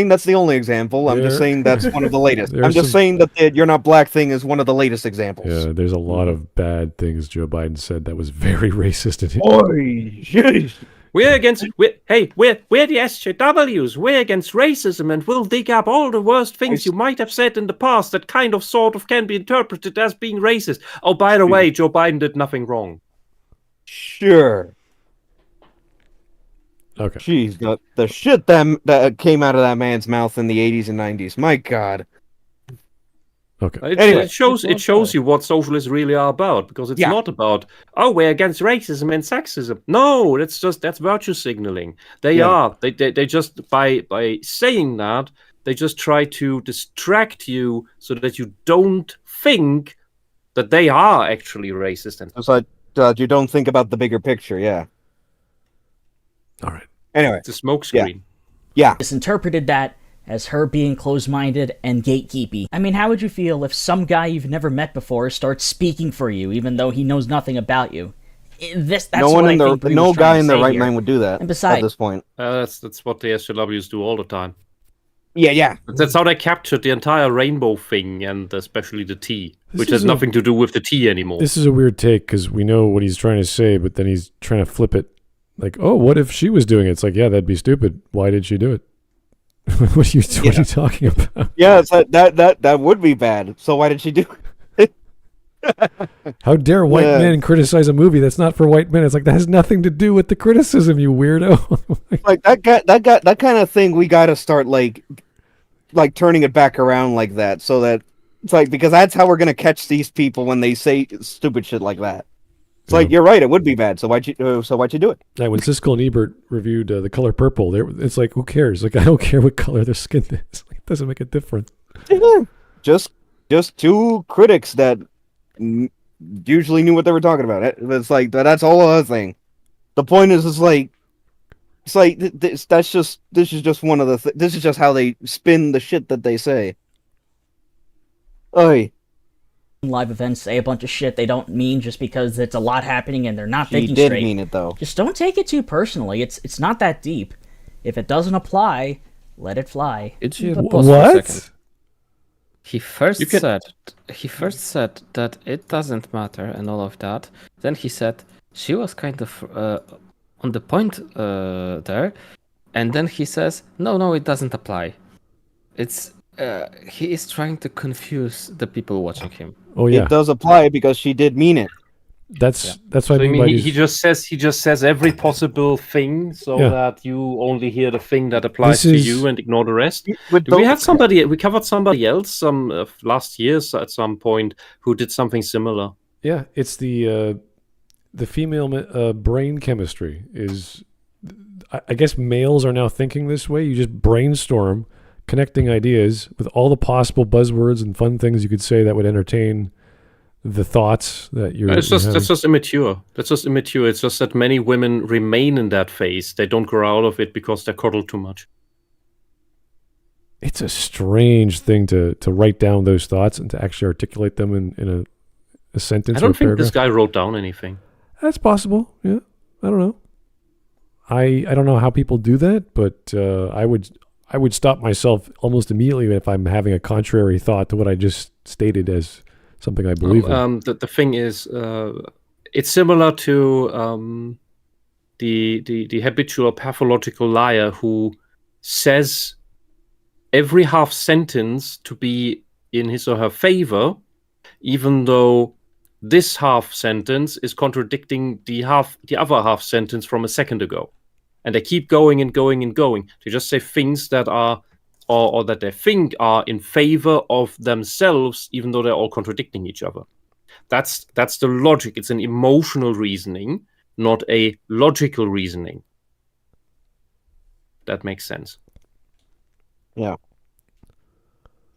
that's the only example. I'm just saying that's one of the latest. I'm just saying that the "you're not black" thing is one of the latest examples. Yeah, there's a lot of bad things Joe Biden said that was very racist. We're the SJWs. We're against racism, and we'll dig up all the worst things you might have said in the past that kind of sort of can be interpreted as being racist. Oh, by the way, Joe Biden did nothing wrong. Sure. Okay. Jeez, the shit that came out of that man's mouth in the 80s and 90s. My God. Okay. Anyway. It shows you what socialists really are about, because it's not about, oh, we're against racism and sexism. No, that's virtue signaling. They just by saying that, they just try to distract you so that you don't think that they are actually racist. And so you don't think about the bigger picture, yeah. All right. Anyway. It's a smokescreen. Yeah. Misinterpreted that as her being closed-minded and gatekeepy. I mean, how would you feel if some guy you've never met before starts speaking for you, even though he knows nothing about you? That's no guy in their right mind would do that. And besides, at this point, that's what the SJWs do all the time. Yeah. That's how they captured the entire rainbow thing, and especially the tea, which has nothing to do with the tea anymore. This is a weird take, because we know what he's trying to say, but then he's trying to flip it. Like, oh, what if she was doing it? It's like, yeah, that'd be stupid. Why did she do it? What are you talking about? Yeah, it's that would be bad. So why did she do it? How dare white men criticize a movie that's not for white men? It's like, that has nothing to do with the criticism, you weirdo. Like that kind of thing. We got to start like turning it back around like that, so that it's like, because that's how we're gonna catch these people when they say stupid shit like that. It's like, you're right, it would be bad. So why'd you do it? Yeah, when Siskel and Ebert reviewed The Color Purple, it's like, who cares? Like, I don't care what color their skin is. Like, it doesn't make a difference. Yeah. Just two critics that usually knew what they were talking about. It's like that's a whole other thing. The point is, this is just one of the. This is just how they spin the shit that they say. Oy. Live events say a bunch of shit they don't mean just because it's a lot happening and they're not thinking straight. She did mean it, though. Just don't take it too personally. It's not that deep. If it doesn't apply, let it fly. What? He first said that it doesn't matter and all of that. Then he said she was kind of on the point there, and then he says no, it doesn't apply. It's he is trying to confuse the people watching him. Oh yeah, it does apply because she did mean it. That's what I mean. He just says every possible thing, so that you only hear the thing that applies to you and ignore the rest. We covered somebody else last year at some point who did something similar. Yeah, it's the female brain chemistry is. I guess males are now thinking this way. You just brainstorm, connecting ideas with all the possible buzzwords and fun things you could say that would entertain the thoughts that you're. That's just immature. That's just immature. It's just that many women remain in that phase. They don't grow out of it because they're coddled too much. It's a strange thing to write down those thoughts and to actually articulate them in a sentence. I don't or a think paragraph. this guy wrote down anything. That's possible. Yeah, I don't know. I don't know how people do that, but I would stop myself almost immediately if I'm having a contrary thought to what I just stated as something I believe in. The thing is, it's similar to the habitual pathological liar who says every half sentence to be in his or her favor, even though this half sentence is contradicting the other half sentence from a second ago. And they keep going and going and going. They just say things that are, or that they think are in favor of themselves, even though they're all contradicting each other. That's the logic. It's an emotional reasoning, not a logical reasoning. That makes sense. Yeah.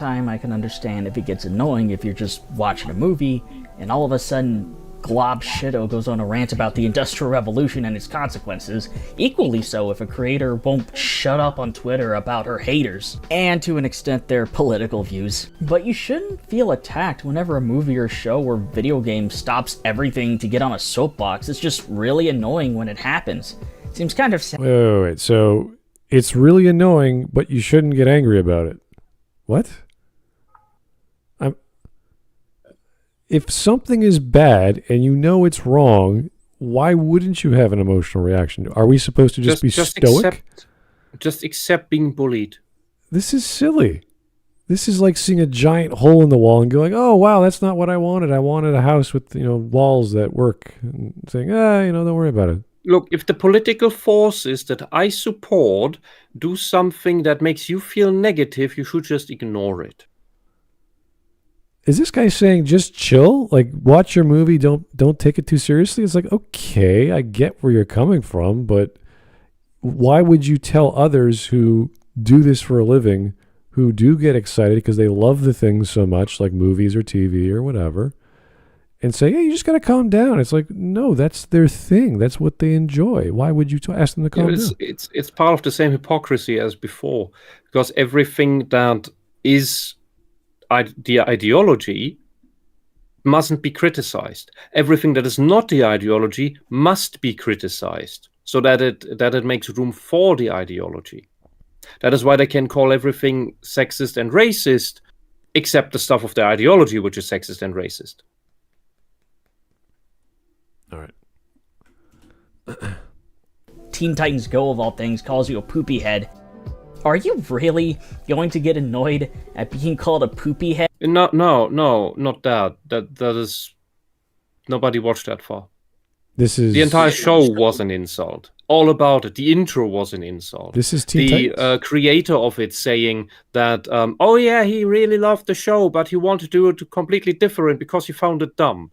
Time I can understand if it gets annoying if you're just watching a movie and all of a sudden Glob Shitto goes on a rant about the Industrial Revolution and its consequences. Equally so if a creator won't shut up on Twitter about her haters, and to an extent their political views. But you shouldn't feel attacked whenever a movie or show or video game stops everything to get on a soapbox. It's just really annoying when it happens. Seems kind of sad. Wait. So it's really annoying, but you shouldn't get angry about it. What? If something is bad and you know it's wrong, why wouldn't you have an emotional reaction? Are we supposed to just be stoic? Just accept being bullied. This is silly. This is like seeing a giant hole in the wall and going, "Oh wow, that's not what I wanted. I wanted a house with walls that work." And saying, don't worry about it. Look, if the political forces that I support do something that makes you feel negative, you should just ignore it. Is this guy saying just chill? Like, watch your movie, don't take it too seriously? It's like, okay, I get where you're coming from, but why would you tell others who do this for a living, who do get excited because they love the things so much, like movies or TV or whatever, and say, hey, you just got to calm down? It's like, no, that's their thing. That's what they enjoy. Why would you ask them to calm down? It's part of the same hypocrisy as before, because everything that is the ideology mustn't be criticized. Everything that is not the ideology must be criticized, so that it makes room for the ideology. That is why they can call everything sexist and racist, except the stuff of the ideology, which is sexist and racist. All right. Teen Titans Go, of all things, calls you a poopy head. Are you really going to get annoyed at being called a poopy head? No, not that. That is... Nobody watched that far. This is... The entire show was an insult. All about it. The intro was an insult. This is Teen Titans? Creator of it saying that, oh yeah, he really loved the show, but he wanted to do it completely different because he found it dumb.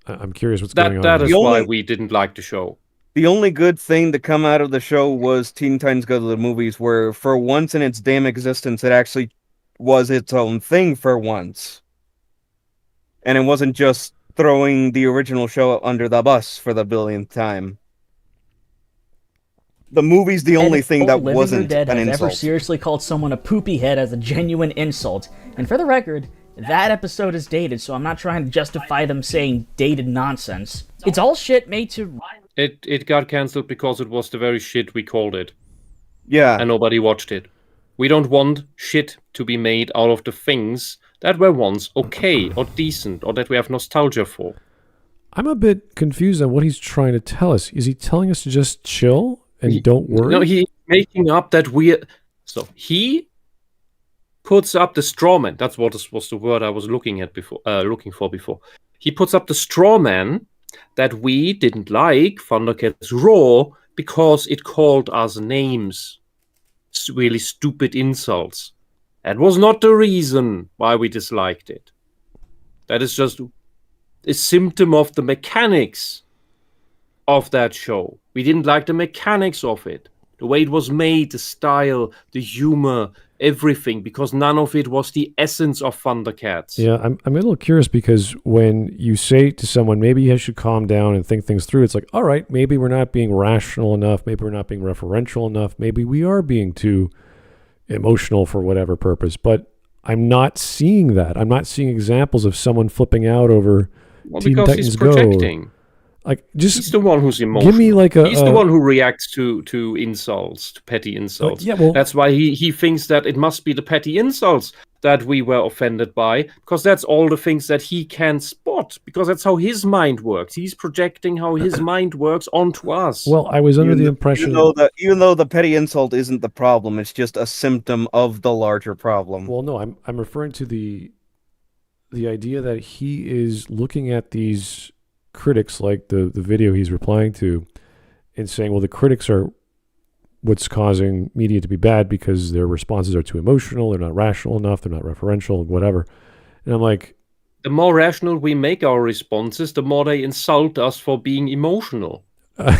I'm curious what's going on. That is why we didn't like the show. The only good thing to come out of the show was Teen Titans Go to the Movies, where for once in its damn existence, it actually was its own thing for once. And it wasn't just throwing the original show under the bus for the billionth time. The movie's the only thing that wasn't Dead an has insult. ever seriously called someone a poopy head as a genuine insult. And for the record, that episode is dated, so I'm not trying to justify them saying dated nonsense. It's all shit made to... It got cancelled because it was the very shit we called it. Yeah. And nobody watched it. We don't want shit to be made out of the things that were once okay or decent or that we have nostalgia for. I'm a bit confused on what he's trying to tell us. Is he telling us to just chill and don't worry? No, he's making up that weird... So, he puts up the straw man. That's what was the word I was looking for before. He puts up the straw man that we didn't like Thundercats Raw because it called us names. Really stupid insults. That was not the reason why we disliked it. That is just a symptom of the mechanics of that show. We didn't like the mechanics of it. The way it was made, the style, the humor, everything, because none of it was the essence of Thundercats. Yeah, I'm a little curious because when you say to someone, maybe you should calm down and think things through, it's like, all right, maybe we're not being rational enough, maybe we're not being referential enough, maybe we are being too emotional for whatever purpose, but I'm not seeing that. I'm not seeing examples of someone flipping out over Teen Titans Go. Projecting. Like, just he's the one who's emotional. Give me like he's the one who reacts to insults, to petty insults. Yeah, well, that's why he thinks that it must be the petty insults that we were offended by, because that's all the things that he can spot, because that's how his mind works. He's projecting how his mind works onto us. Well, I was under the impression... Even though the petty insult isn't the problem, it's just a symptom of the larger problem. Well, no, I'm referring to the idea that he is looking at these critics, like the video he's replying to, and saying, well, the critics are what's causing media to be bad because their responses are too emotional, they're not rational enough, they're not referential, whatever. And I'm like, the more rational we make our responses, the more they insult us for being emotional.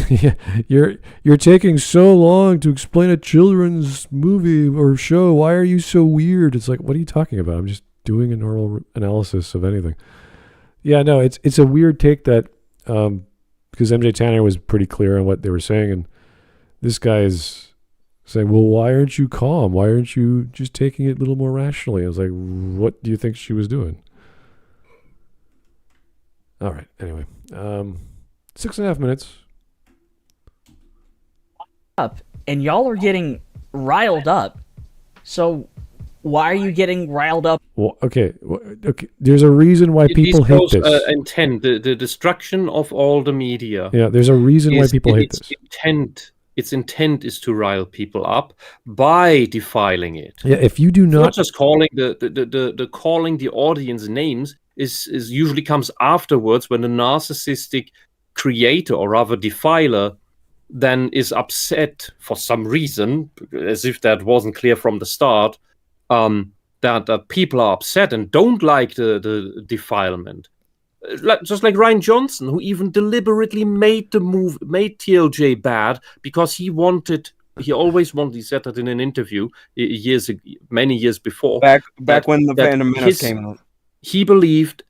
Yeah, you're taking so long to explain a children's movie or show. Why are you so weird? It's like, what are you talking about? I'm just doing a normal analysis of anything. Yeah, no, it's a weird take that because MJtanner was pretty clear on what they were saying, and this guy is saying, well, why aren't you calm? Why aren't you just taking it a little more rationally? I was like, what do you think she was doing? All right, anyway. 6.5 minutes. Up, and y'all are getting riled up. So Why are you getting riled up? Well, okay. There's a reason why people hate this. Intent, the destruction of all the media. Yeah, there's a reason why people hate this. Its intent is to rile people up by defiling it. Yeah, if you do not just calling the calling the audience names is usually comes afterwards when the narcissistic creator or rather defiler then is upset for some reason, as if that wasn't clear from the start, that people are upset and don't like the defilement. Just like Ryan Johnson, who even deliberately made TLJ bad because he always wanted, he said that in an interview many years before. Back when the Phantom Menace came out. He believed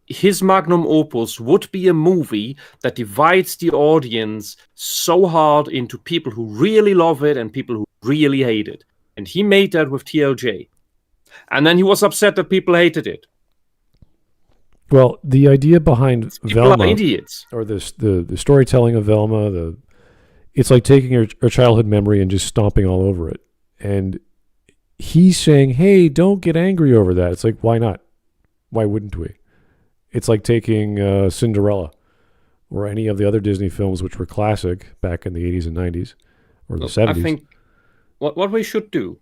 his magnum opus would be a movie that divides the audience so hard into people who really love it and people who really hate it. And he made that with TLJ. And then he was upset that people hated it. Well, the idea behind Velma, idiots. or the storytelling of Velma, it's like taking your childhood memory and just stomping all over it. And he's saying, hey, don't get angry over that. It's like, why not? Why wouldn't we? It's like taking Cinderella or any of the other Disney films which were classic back in the 80s and 90s or the 70s. I think what we should do,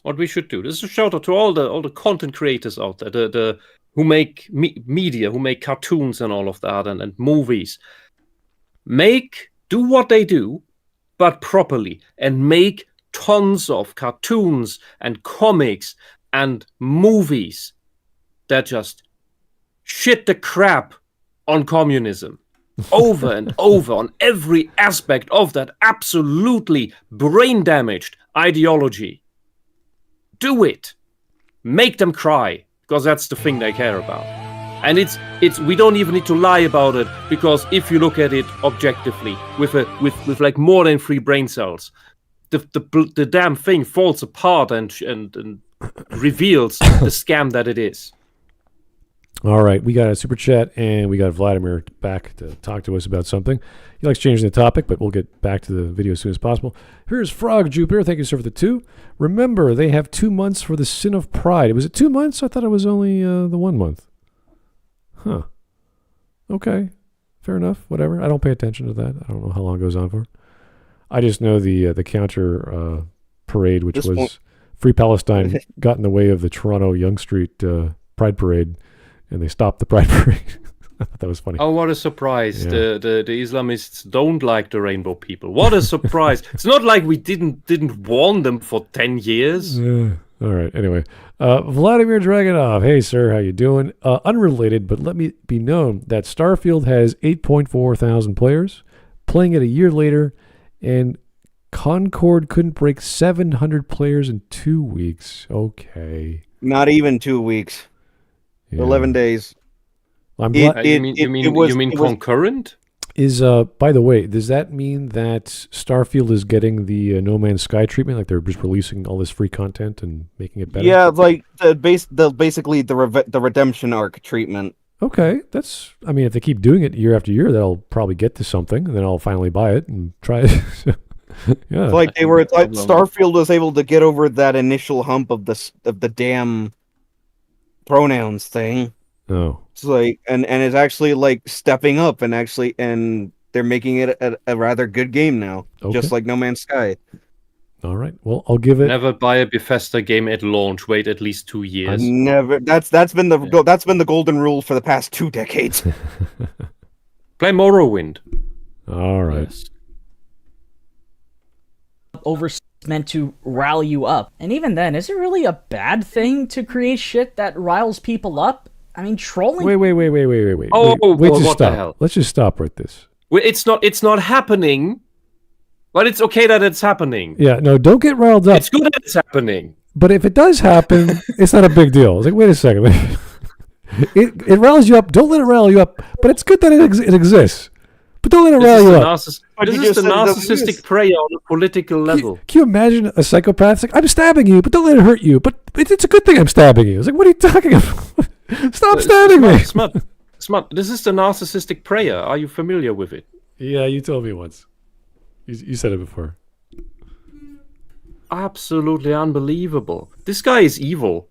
this is a shout out to all the content creators out there, who make media, who make cartoons and all of that, and movies. Do what they do, but properly, and make tons of cartoons and comics and movies that just shit the crap on communism over and over on every aspect of that absolutely brain-damaged ideology. Do it. Make them cry, because that's the thing they care about. And it's we don't even need to lie about it, because if you look at it objectively with like more than 3 brain cells, the damn thing falls apart and reveals the scam that it is. All right, we got a super chat, and we got Vladimir back to talk to us about something. He likes changing the topic, but we'll get back to the video as soon as possible. Here's Frog Jupiter. Thank you, sir, for the 2. Remember, they have 2 months for the Sin of Pride. Was it 2 months? I thought it was only the 1 month. Huh. Okay. Fair enough. Whatever. I don't pay attention to that. I don't know how long it goes on for. I just know the counter parade, which was Free Palestine, got in the way of the Toronto Yonge Street Pride Parade, and they stopped the Pride Parade. I thought that was funny. Oh, what a surprise. Yeah. The Islamists don't like the rainbow people. What a surprise. It's not like we didn't warn them for 10 years. All right. Anyway, Vladimir Dragonov. Hey, sir. How you doing? Unrelated, but let me be known that Starfield has 8.4 thousand players playing it a year later, and Concord couldn't break 700 players in 2 weeks. Okay. Not even 2 weeks. Yeah. 11 days. You mean concurrent? By the way, does that mean that Starfield is getting the No Man's Sky treatment? Like they're just releasing all this free content and making it better? Yeah, like basically the redemption arc treatment. Okay, if they keep doing it year after year, they'll probably get to something, and then I'll finally buy it and try it. Yeah. It's like Starfield was able to get over that initial hump of the damn pronouns thing. Oh. It's like and it's actually like stepping up and they're making it a rather good game now. Okay. Just like No Man's Sky. All right. Well, I'll give it. Never buy a Bethesda game at launch. Wait at least 2 years. Never. That's been the golden rule for the past 2 decades. Play Morrowind. All right. Over meant to rile you up. And even then, is it really a bad thing to create shit that riles people up? I mean, trolling... Wait. Oh, what the hell? Let's just stop right this. It's not happening, but it's okay that it's happening. Yeah, no, don't get riled up. It's good that it's happening. But if it does happen, it's not a big deal. It's like, wait a second. It riles you up. Don't let it rile you up. But it's good that it exists. But don't let it rile you up. This is the narcissistic prey on a political level. Can you imagine a psychopath? Like, I'm stabbing you, but don't let it hurt you. But it's a good thing I'm stabbing you. It's like, what are you talking about? Stop stabbing me. Smart. This is the narcissistic prayer. Are you familiar with it? Yeah, you told me once. You said it before. absolutely unbelievable. This guy is evil.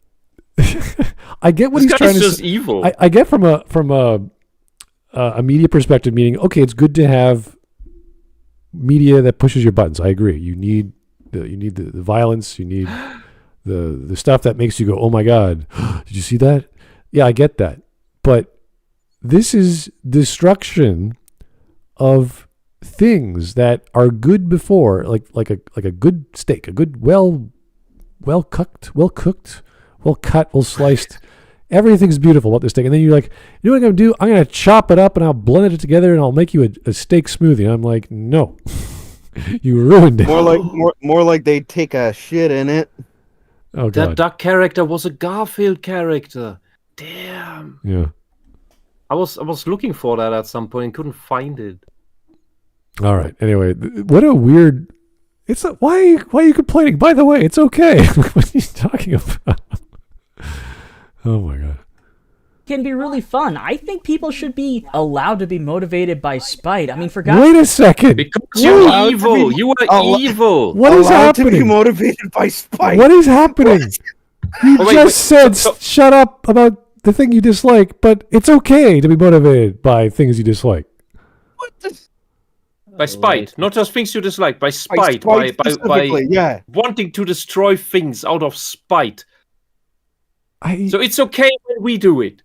I get what This he's guy's trying to just say. evil. I get from a media perspective, meaning, okay, it's good to have media that pushes your buttons. I agree. You need the violence. You need the stuff that makes you go, oh my God, did you see that? Yeah, I get that. But this is destruction of things that are good before, like a good steak, a good well cooked, well cut, well sliced. Everything's beautiful about this steak. And then you're like, you know what I'm going to do? I'm going to chop it up and I'll blend it together and I'll make you a steak smoothie. And I'm like, no, you ruined it. More like they take a shit in it. Oh, That God. duck character was a Garfield character. Damn. Yeah. I was looking for that at some point and couldn't find it. All right. Anyway, what a weird. It's a, why are you complaining? By the way, it's okay. What are you talking about? Oh my God. Can be really fun. I think people should be allowed to be motivated by spite. I mean, for God's Wait a second. Because What? you're evil. You are evil. What is Allowed to be happening? motivated by spite. What is happening? You Oh, wait, just wait, said so- shut up about the thing you dislike, but it's okay to be motivated by things you dislike. What the- By spite, not just things you dislike. By by spite, spite by specifically, yeah. wanting to destroy things out of spite. I So it's okay when we do it.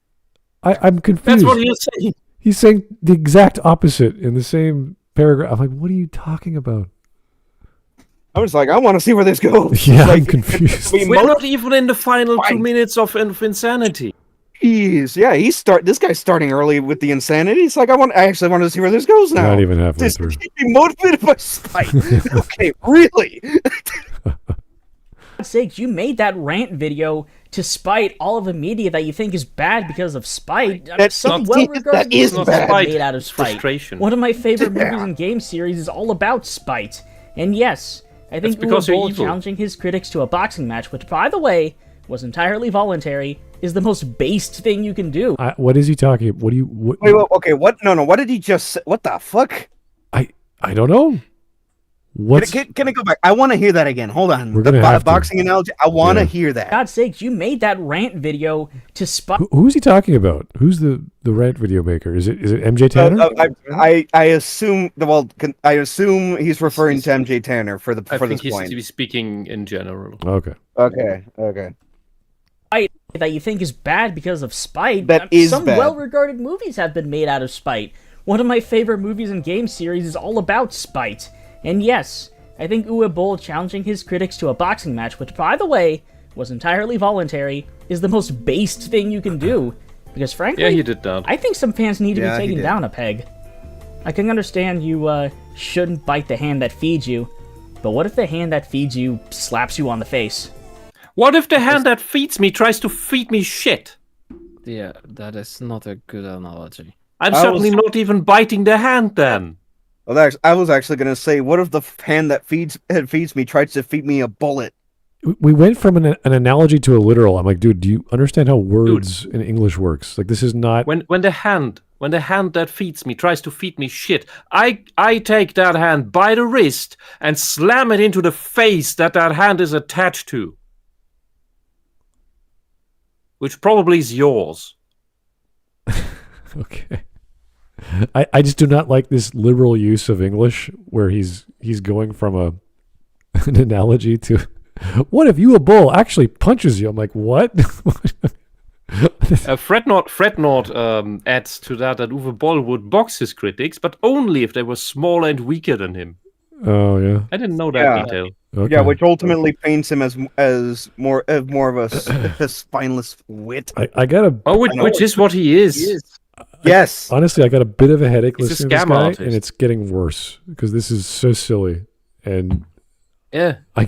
I'm confused. That's what you're saying. He's saying the exact opposite in the same paragraph. I'm like, what are you talking about? I was like, I want to see where this goes. Yeah, like, I'm confused. we We're not even in the final 2 Spite. minutes of insanity. This guy's starting early with the insanity. It's like I actually want to see where this goes now. Not even halfway Just through. be motivated by spite. Okay, really? sakes, you made that rant video to spite all of the media that you think is bad because of spite. I mean, That's some not- well-regarded that is movies bad. are made out of It's spite. frustration. One of my favorite movies and game series is all about spite. And yes, I think That's because Uwe you're Boll evil. challenging his critics to a boxing match, which, by the way, was entirely voluntary, is the most based thing you can do. What is he talking? What do you? What, Wait, okay, what? No, what did he just say? What the fuck? I don't know. What's Can I go back? I want to hear that again. Hold on. We're The gonna have to. boxing analogy. I want to Yeah. hear that. For God's sakes, you made that rant video to spite. who's he talking about? Who's the rant video maker? Is it MJtanner? I assume. Well, I assume he's referring to MJtanner for I this think he's point. to be speaking in general. Okay. Okay. That you think is bad because of spite. That is Some bad. well-regarded movies have been made out of spite. One of my favorite movies and game series is all about spite. And yes, I think Uwe Boll challenging his critics to a boxing match, which, by the way, was entirely voluntary, is the most based thing you can do. Because frankly, Yeah, he did that. I think some fans need to Yeah, be he taken did. down a peg. I can understand you shouldn't bite the hand that feeds you, but what if the hand that feeds you slaps you on the face? What if the hand that feeds me tries to feed me shit? Yeah, that is not a good analogy. I'm I certainly was- not even biting the hand then. Well, I was actually gonna say, what if the hand that feeds me tries to feed me a bullet? We went from an analogy to a literal. I'm like, dude, do you understand how words in English works? Like, this is not. When the hand that feeds me tries to feed me shit, I take that hand by the wrist and slam it into the face that hand is attached to. Which probably is yours. Okay. I just do not like this liberal use of English where he's going from an analogy to what if you a bull actually punches you? I'm like, what? Fred Nord adds to that Uwe Boll would box his critics, but only if they were smaller and weaker than him. Oh yeah. I didn't know that Yeah. detail. Okay. Yeah, which ultimately paints him as more of a spineless wit. I got a Oh, which is what he is. Yes. honestly, I got a bit of a headache He's a listening to this scam guy, artist. and it's getting worse because this is so silly, and Yeah. I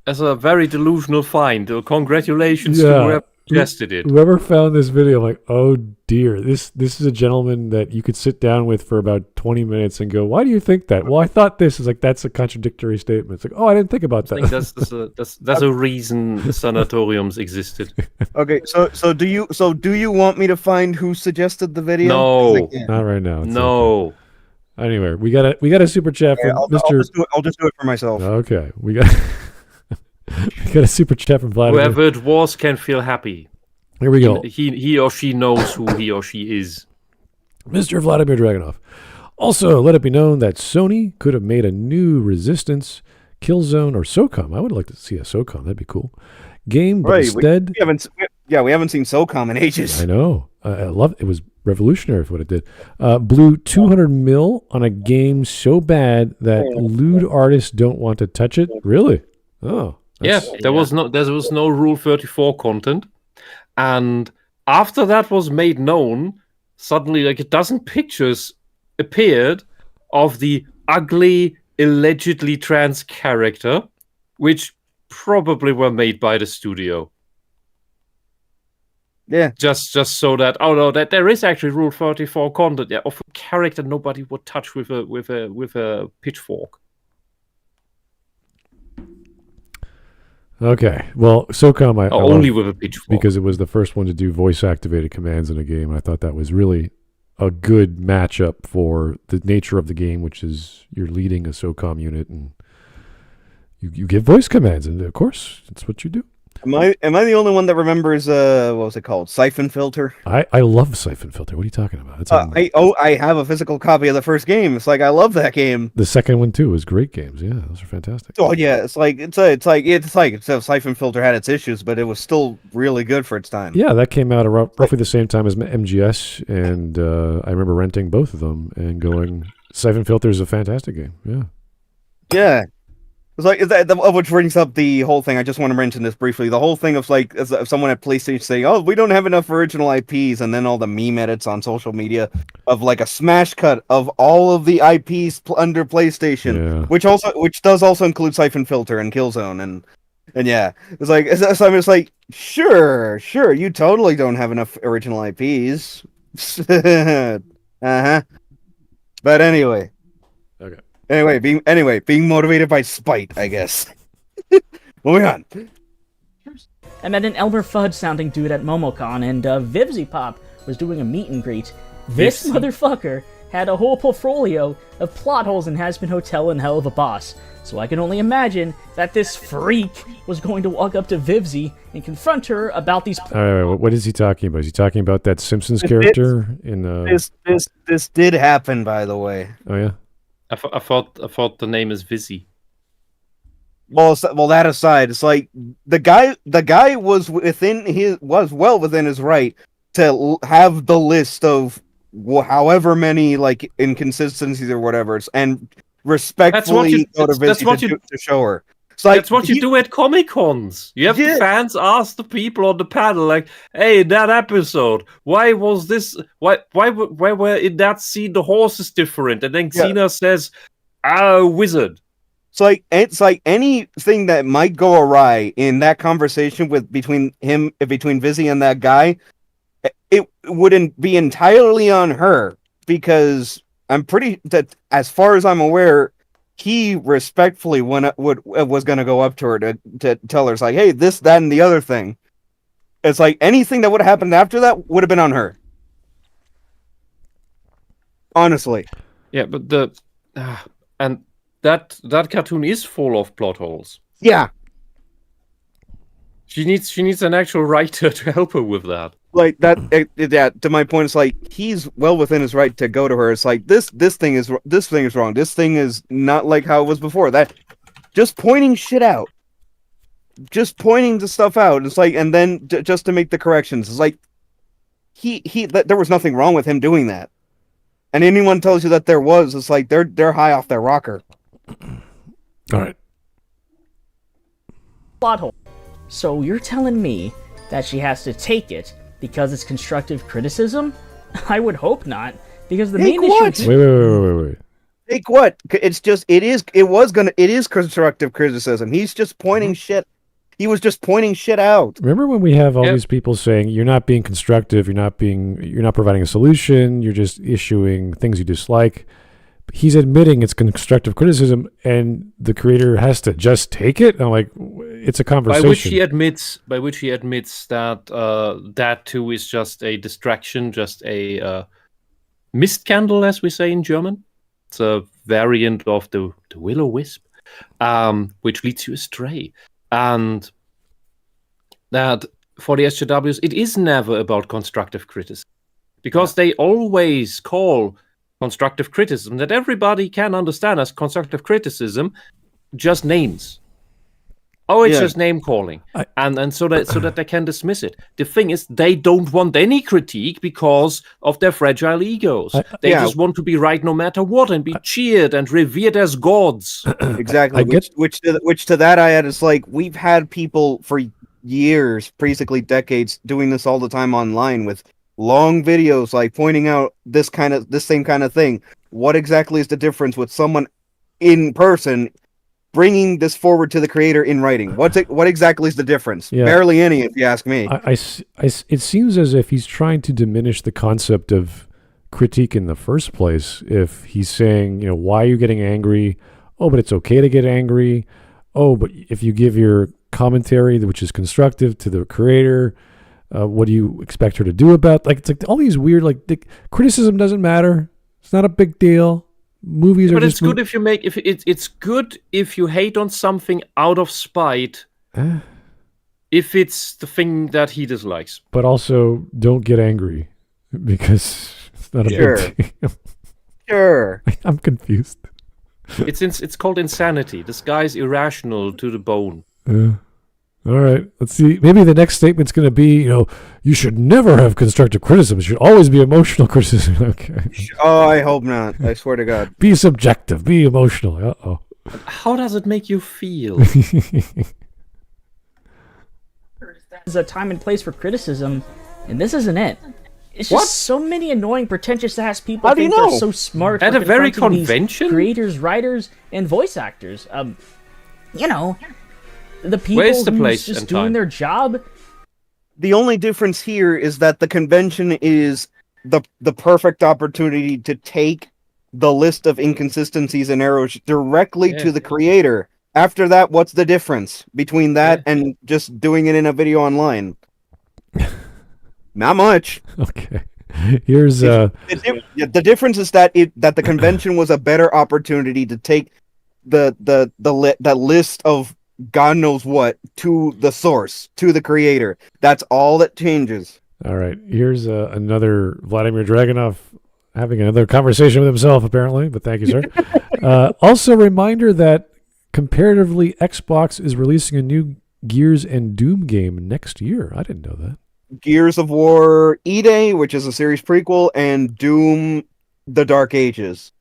As a very delusional find. Congratulations to Yeah. whoever suggested it. whoever found this video, I'm like, oh dear, this is a gentleman that you could sit down with for about 20 minutes and go, why do you think that? Well, I thought this is like that's a contradictory statement. It's like, oh, I didn't think about I think that. that's a reason sanatoriums existed. Okay. So do you want me to find who suggested the video? No. 'Cause I can't. Not right now. It's No. Anyway, we got a super chat from Mr. I'll just do it for myself. Okay, we got a super chat from Vladimir. Whoever it was can feel happy. Here we go. He or she knows who he or she is. Mr. Vladimir Dragunov. Also, let it be known that Sony could have made a new Resistance, Killzone, or SOCOM. I would like to see a SOCOM. That'd be cool. Game, but instead... We haven't seen SOCOM in ages. I know. I love it. It was revolutionary for what it did. Blew 200 mil on a game so bad that lewd artists don't want to touch it. Really? Oh. Yeah, there was no Rule 34 content. And after that was made known, suddenly like a dozen pictures appeared of the ugly, allegedly trans character, which probably were made by the studio. Yeah. Just so that that there is actually Rule 34 content of a character nobody would touch with a pitchfork. Okay, well, SOCOM I only with a pitchfork because it was the first one to do voice-activated commands in a game. And I thought that was really a good matchup for the nature of the game, which is you're leading a SOCOM unit and you give voice commands, and of course, that's what you do. Am I the only one that remembers what was it called? Siphon Filter? I love Siphon Filter. What are you talking about? It's I have a physical copy of the first game. It's like I love that game. The second one too was great games. Yeah, those are fantastic. Oh yeah, it's like Siphon Filter had its issues, but it was still really good for its time. Yeah, that came out around roughly the same time as MGS, and I remember renting both of them and going, Siphon Filter is a fantastic game. Yeah. Yeah. It's like which brings up the whole thing. I just want to mention this briefly. The whole thing of like someone at PlayStation saying, "Oh, we don't have enough original IPs," and then all the meme edits on social media of like a smash cut of all of the IPs under PlayStation, which does also include Siphon Filter and Killzone, and yeah, it's like it's like sure, you totally don't have enough original IPs. But anyway. Okay. Anyway, being motivated by spite, I guess. Moving on. I met an Elmer Fudd sounding dude at MomoCon, and Vivzy Pop was doing a meet and greet. This motherfucker had a whole portfolio of plot holes in Has Been Hotel and Hell of a Boss. So I can only imagine that this freak was going to walk up to Vivzy and confront her about these. All right, what is he talking about? Is he talking about that Simpsons character in? This did happen, by the way. Oh yeah. I thought the name is Vizzy. Well, that aside, it's like the guy was well within his right to have the list of however many like inconsistencies or whatever, and respectfully go to Vizzy to show her. Like, that's what you do at Comic-Cons. You have the fans ask the people on the panel, like, "Hey, that episode, why was this? Why were in that scene the horses different?" And then Xena says, "Wizard." It's like anything that might go awry in that conversation between Vizzy and that guy, it wouldn't be entirely on her, because I'm pretty that as far as I'm aware, he respectfully was going to go up to her to tell her, it's like, hey, this, that, and the other thing. It's like anything that would have happened after that would have been on her. Honestly. Yeah, but and that cartoon is full of plot holes. Yeah. She needs an actual writer to help her with that. Like that to my point, it's like he's well within his right to go to her. It's like this thing is wrong. This thing is not like how it was before. That just pointing shit out, just pointing the stuff out. It's like, and then just to make the corrections. It's like there was nothing wrong with him doing that. And anyone tells you that there was, it's like they're high off their rocker. All right. Plot hole. So you're telling me that she has to take it because it's constructive criticism? I would hope not, because the main issue. Wait. Take what? It's just it is constructive criticism. He's just pointing shit. He was just pointing shit out. Remember when we have all these people saying you're not being constructive, you're not providing a solution, you're just issuing things you dislike. He's admitting it's constructive criticism, and the creator has to just take it. I'm like, it's a conversation. By which he admits that that too is just a distraction, just a mist candle, as we say in German. It's a variant of the Will-O-Wisp, which leads you astray. And that for the SJWs, it is never about constructive criticism, because they always call constructive criticism that everybody can understand as constructive criticism just names. Oh, it's just name calling, and so that they can dismiss it. The thing is, they don't want any critique because of their fragile egos. They just want to be right no matter what and be cheered and revered as gods. Exactly. Which to that I add is like, we've had people for years, basically decades, doing this all the time online with long videos, like pointing out this same kind of thing. What exactly is the difference with someone in person bringing this forward to the creator in writing? What exactly is the difference? Barely any, if you ask me. It seems as if he's trying to diminish the concept of critique in the first place. If he's saying, why are you getting angry? Oh, but it's okay to get angry. Oh, but if you give your commentary, which is constructive, to the creator, what do you expect her to do about? Like, it's like all these weird, criticism doesn't matter. It's not a big deal. Movies are just... But it's good it's good if you hate on something out of spite, if it's the thing that he dislikes. But also, don't get angry, because it's not a big deal. Sure. I'm confused. It's called insanity. This guy's irrational to the bone. All right, let's see. Maybe the next statement's going to be, you should never have constructive criticism. It should always be emotional criticism. Okay. Oh, I hope not. I swear to God. Be subjective. Be emotional. Uh-oh. How does it make you feel? There's a time and place for criticism, and this isn't it. It's just so many annoying, pretentious-ass people think they're so smart. At a very convention? Creators, writers, and voice actors. The people who's just doing their job. The only difference here is that the convention is the perfect opportunity to take the list of inconsistencies and errors directly to the creator. After that, what's the difference between that and just doing it in a video online? Not much. Okay. Here's the difference is that the convention was a better opportunity to take the list of God knows what to the source, to the creator. That's all that changes. All right. Here's another Vladimir Dragunov having another conversation with himself, apparently. But thank you, sir. Also, a reminder that comparatively, Xbox is releasing a new Gears and Doom game next year. I didn't know that. Gears of War E-Day, which is a series prequel, and Doom: The Dark Ages,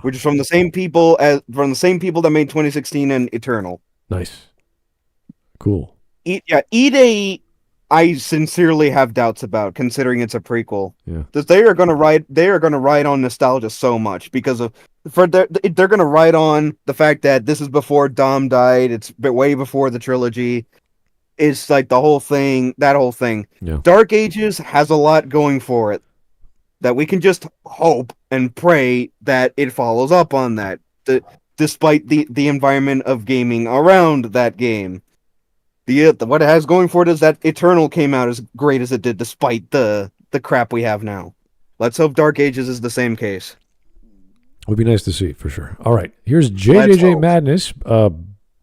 which is from the same people that made 2016 and Eternal. Nice. Cool. E-Day, I sincerely have doubts about, considering it's a prequel. Yeah. They are going to ride on nostalgia so much because they're going to ride on the fact that this is before Dom died. It's way before the trilogy. It's like that whole thing. Yeah. Dark Ages has a lot going for it that we can just hope and pray that it follows up on that. Despite the environment of gaming around that game. What it has going for it is that Eternal came out as great as it did, despite the crap we have now. Let's hope Dark Ages is the same case. Would be nice to see, for sure. All right, here's JJJ Madness,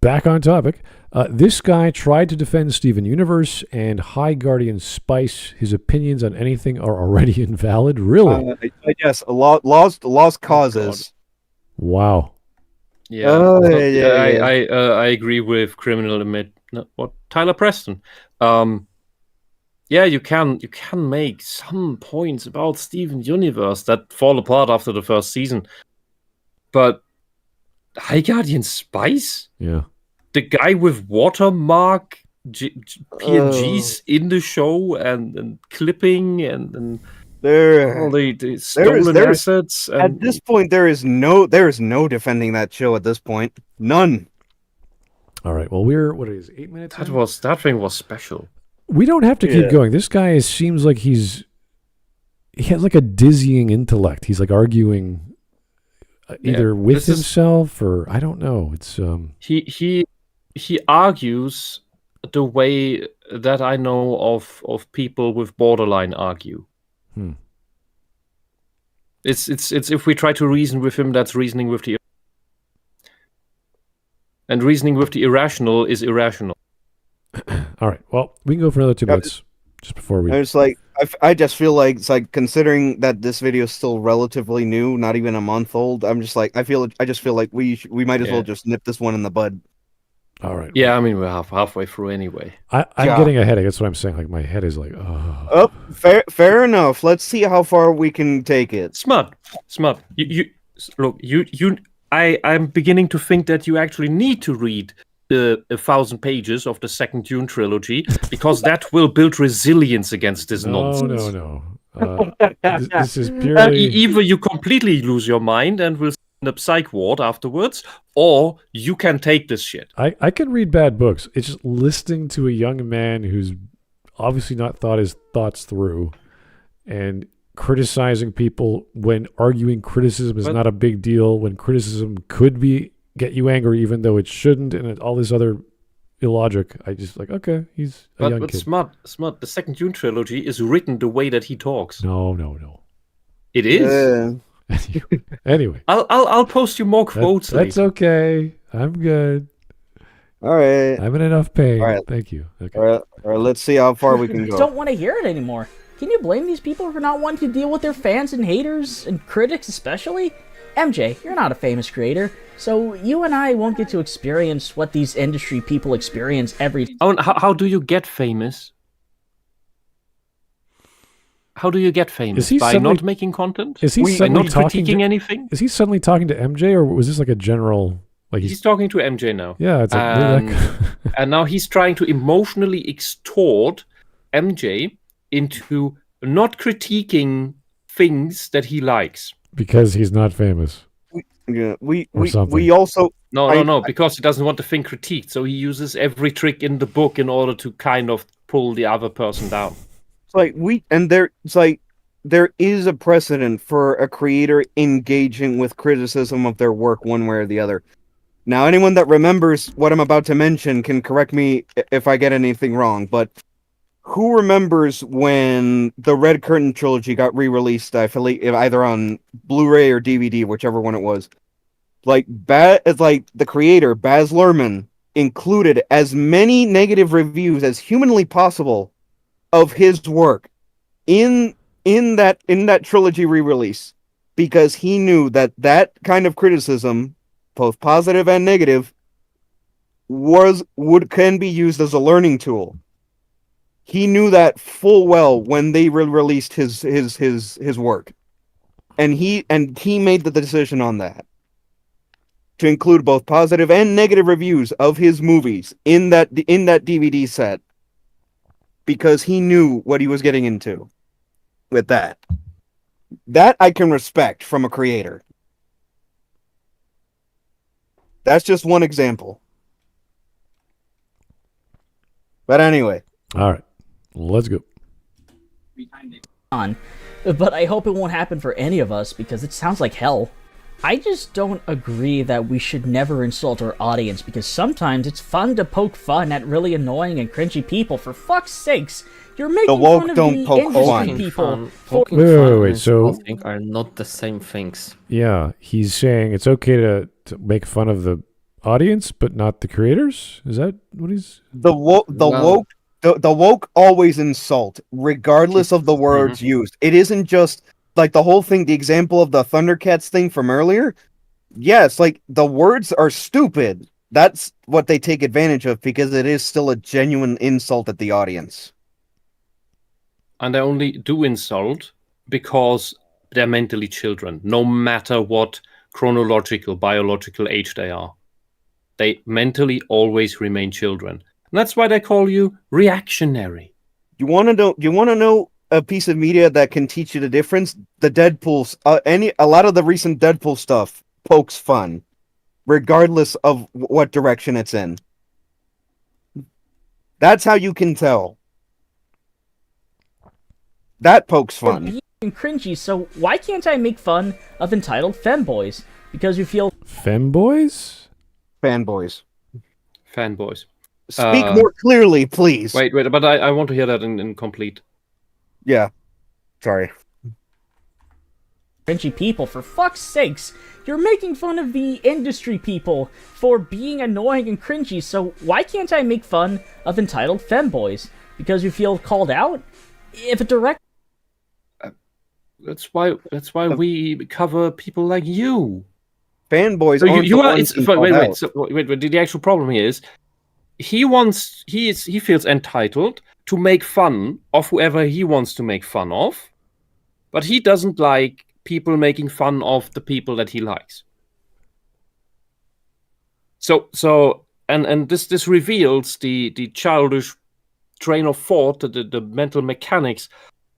back on topic. This guy tried to defend Steven Universe and High Guardian Spice. His opinions on anything are already invalid? Really? I guess. Lost causes. Wow. Yeah, I agree with Tyler Preston. You can make some points about Steven Universe that fall apart after the first season, but High Guardian Spice, the guy with watermark PNGs in the show and clipping and all the stolen assets. At this point, there is no defending that show. At this point, none. All right. Well, what is 8 minutes? That thing was special. We don't have to keep going. This guy seems like he has like a dizzying intellect. He's like arguing either with himself or I don't know. It's he argues the way that I know of people with borderline argue. It's if we try to reason with him, that's reasoning with the, and reasoning with the irrational is irrational. All right. Well, we can go for another 2 minutes just before we. It's like I just feel like it's like considering that this video is still relatively new, not even a month old. I'm just like I just feel like we might as well just nip this one in the bud. All right. Yeah, I mean we're halfway through anyway. I'm getting a headache. That's what I'm saying. Like my head is like, oh. Oh, fair enough. Let's see how far we can take it. Smart. You look. I'm beginning to think that you actually need to read the 1,000 pages of the second Dune trilogy because that will build resilience against this nonsense. No. This is purely. Either you completely lose your mind and will end up psych ward afterwards, or you can take this shit. I can read bad books. It's just listening to a young man who's obviously not thought his thoughts through and criticizing people when arguing criticism is not a big deal, when criticism could get you angry even though it shouldn't, and all this other illogic. I just like, okay, he's a young kid. Smart. The second Dune trilogy is written the way that he talks. No. It is. Anyway, I'll post you more quotes. That's okay. I'm good. All right. I'm in enough pain. All right. Thank you. Okay. All right. Let's see how far we can go. Don't want to hear it anymore. Can you blame these people for not wanting to deal with their fans and haters and critics especially? MJ, you're not a famous creator, so you and I won't get to experience what these industry people experience every day. Oh, how do you get famous? How do you get famous? By not making content? Is he by suddenly not talking critiquing anything? Is he suddenly talking to MJ, or was this like a general... Like he's talking to MJ now. Yeah, it's like... and now he's trying to emotionally extort MJ into not critiquing things that he likes. Because he's not famous. We also... No, because he doesn't want the thing critiqued, so he uses every trick in the book in order to kind of pull the other person down. There is a precedent for a creator engaging with criticism of their work one way or the other. Now, anyone that remembers what I'm about to mention can correct me if I get anything wrong, but who remembers when the Red Curtain trilogy got re-released, I feel like either on Blu-ray or DVD, whichever one it was? Like the creator, Baz Luhrmann, included as many negative reviews as humanly possible of his work in that trilogy re-release, because he knew that kind of criticism, both positive and negative, can be used as a learning tool. He knew that full well when they released his work, and he made the decision on that to include both positive and negative reviews of his movies in that DVD set, because he knew what he was getting into with that. That I can respect from a creator. That's just one example. But anyway. All right. Let's go. But I hope it won't happen for any of us, because it sounds like hell. I just don't agree that we should never insult our audience, because sometimes it's fun to poke fun at really annoying and cringy people. For fuck's sakes, you're making woke fun of don't the poke industry fun. people. Poking Wait, fun wait, and so- insulting are not the same things. Yeah, he's saying it's okay to make fun of the audience, but not the creators? Is that what he's... The woke always insult, regardless of the words used. It isn't just like the whole thing, the example of the Thundercats thing from earlier. Yes, like the words are stupid. That's what they take advantage of, because it is still a genuine insult at the audience. And they only do insult because they're mentally children, no matter what chronological, biological age they are. They mentally always remain children. And that's why they call you reactionary. You want to know a piece of media that can teach you the difference? The Deadpool's a lot of the recent Deadpool stuff pokes fun, regardless of what direction it's in. That's how you can tell. That pokes fun. Being cringy, so why can't I make fun of entitled femboys? Because you feel... Femboys? Fanboys. Fanboys. Speak more clearly, please. Wait, but I want to hear that in complete. Yeah. Sorry. cringy people. For fuck's sakes, you're making fun of the industry people for being annoying and cringy, so why can't I make fun of entitled femboys? Because you feel called out? If a direct... That's why we cover people like you. Fanboys So aren't you the are. ones It's, who wait. called out. So, wait. The actual problem here is he feels entitled to make fun of whoever he wants to make fun of, but he doesn't like people making fun of the people that he likes. So this reveals the childish train of thought, the mental mechanics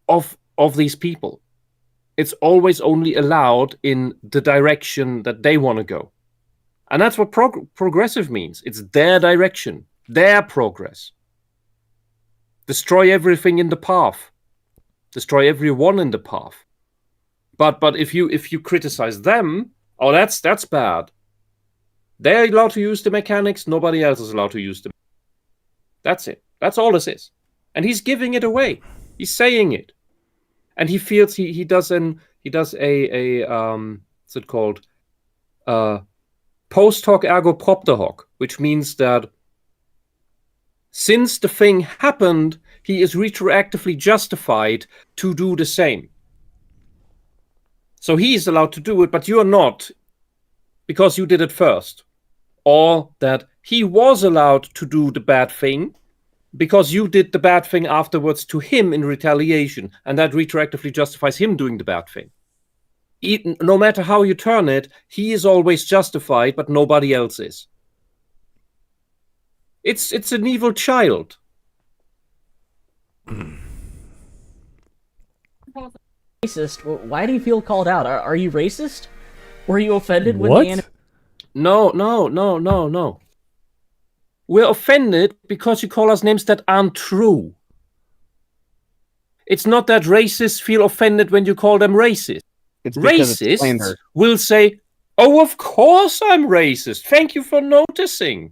of these people. It's always only allowed in the direction that they want to go. And that's what progressive means. It's their direction, their progress. Destroy everything in the path. Destroy everyone in the path. But if you criticize them, oh, that's bad. They're allowed to use the mechanics, nobody else is allowed to use them. That's it. That's all this is. And he's giving it away. He's saying it. And he feels he does a what's it called? Post hoc ergo propter hoc, which means that since the thing happened, he is retroactively justified to do the same. So he is allowed to do it, but you're not, because you did it first. Or that he was allowed to do the bad thing, because you did the bad thing afterwards to him in retaliation, and that retroactively justifies him doing the bad thing. No matter how you turn it, he is always justified, but nobody else is. It's an evil child. Racist? Why do you feel called out? Are you racist? Were you offended when What? the No. We're offended because you call us names that aren't true. It's not that racists feel offended when you call them racist. It's because it's Racists slander. will say, "Oh, of course I'm racist. Thank you for noticing."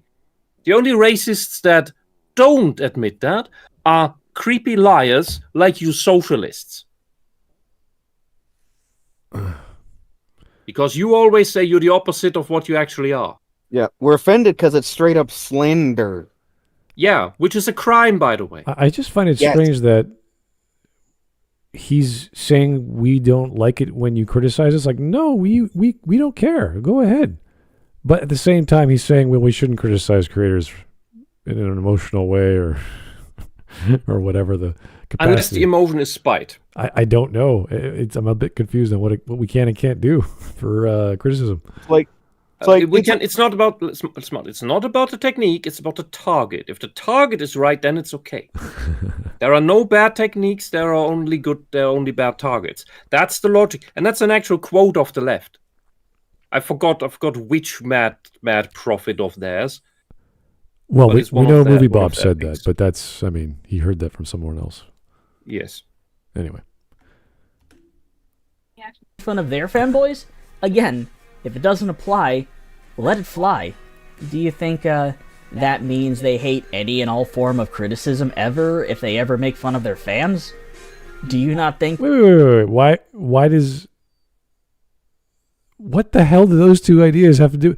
The only racists that don't admit that are creepy liars like you socialists. Because you always say you're the opposite of what you actually are. Yeah, we're offended because it's straight up slander. Yeah, which is a crime, by the way. I just find it Yes. strange that he's saying we don't like it when you criticize us. Like, no, we don't care. Go ahead. But at the same time, he's saying, well, we shouldn't criticize creators in an emotional way or or whatever the capacity. Unless the emotion is spite. I don't know. I'm a bit confused on what we can and can't do for criticism. It's not about the technique. It's about the target. If the target is right, then it's okay. There are no bad techniques. There are only bad targets. That's the logic, and that's an actual quote off the left. I forgot which mad prophet of theirs. Well, But we it's one know of their- Movie one Bob of their said things. that, but he heard that from someone else. Yes. Anyway. fun of their fanboys? Again, if it doesn't apply, let it fly. Do you think that means they hate any and all form of criticism ever if they ever make fun of their fans? Do you not think... Wait. Why does... What the hell do those two ideas have to do?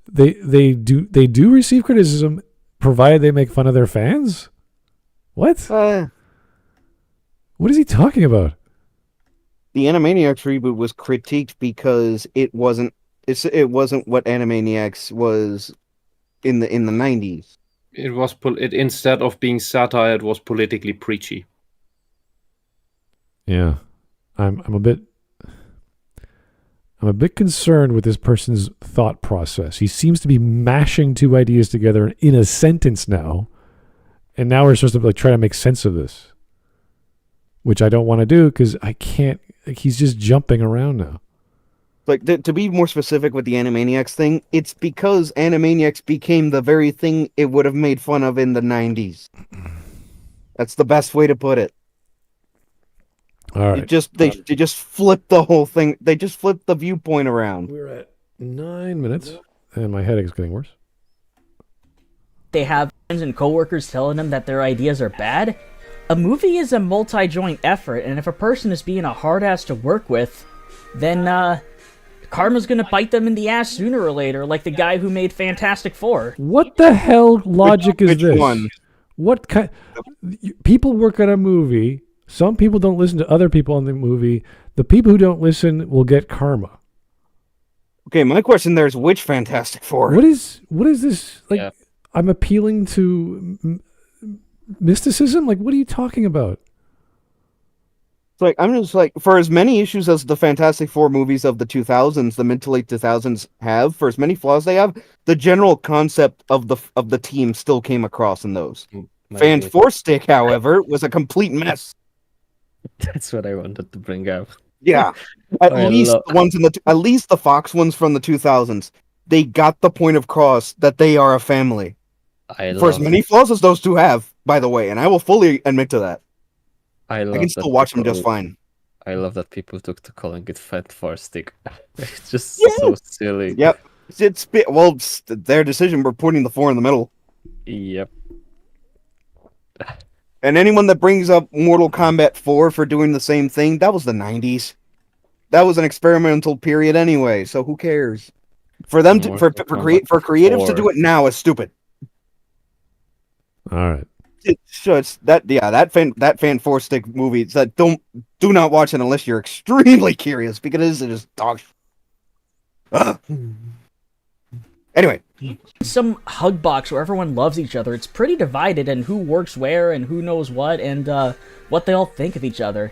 They do receive criticism provided they make fun of their fans? What? What is he talking about? The Animaniacs reboot was critiqued because it wasn't what Animaniacs was in the 90s. It was instead of being satire, it was politically preachy. Yeah. I'm a bit concerned with this person's thought process. He seems to be mashing two ideas together in a sentence now. And now we're supposed to try to make sense of this, which I don't want to do because I can't. He's just jumping around now. To be more specific with the Animaniacs thing, it's because Animaniacs became the very thing it would have made fun of in the 90s. That's the best way to put it. All right. They just flipped the whole thing. They just flipped the viewpoint around. We're at 9 minutes, and my headache's getting worse. They have friends and coworkers telling them that their ideas are bad? A movie is a multi-joint effort, and if a person is being a hard ass to work with, then karma's gonna bite them in the ass sooner or later, like the guy who made Fantastic Four. What the hell logic is Which this? one? What kind? People work on a movie. Some people don't listen to other people on the movie. The people who don't listen will get karma. Okay, my question there is which Fantastic Four? What is this? Like, Yeah. I'm appealing to mysticism? Like, what are you talking about? It's like, I'm just like, for as many issues as the Fantastic Four movies of the 2000s, the mid to late 2000s have, for as many flaws they have, the general concept of the team still came across in those. Fan Four Stick, however, was a complete mess. That's what I wanted to bring up. Yeah, at I least love- the ones at least the Fox ones from the 2000s, they got the point across that they are a family. For as many flaws as those two have, by the way, and I will fully admit to that. I can still watch them just fine. I love that people took to calling it Fat for Stick. It's just so silly. Yep, it's their decision. We're putting the 4 in the middle. Yep. And anyone that brings up Mortal Kombat 4 for doing the same thing, that was the 90s. That was an experimental period anyway, so who cares? For them to, for creatives to do it now is stupid. All right. It's that Fan 4 Stick movie. It's that do not watch it unless you're extremely curious, because it is dog. Anyway, Some hug box where everyone loves each other. It's pretty divided in who works where and who knows what, and what they all think of each other.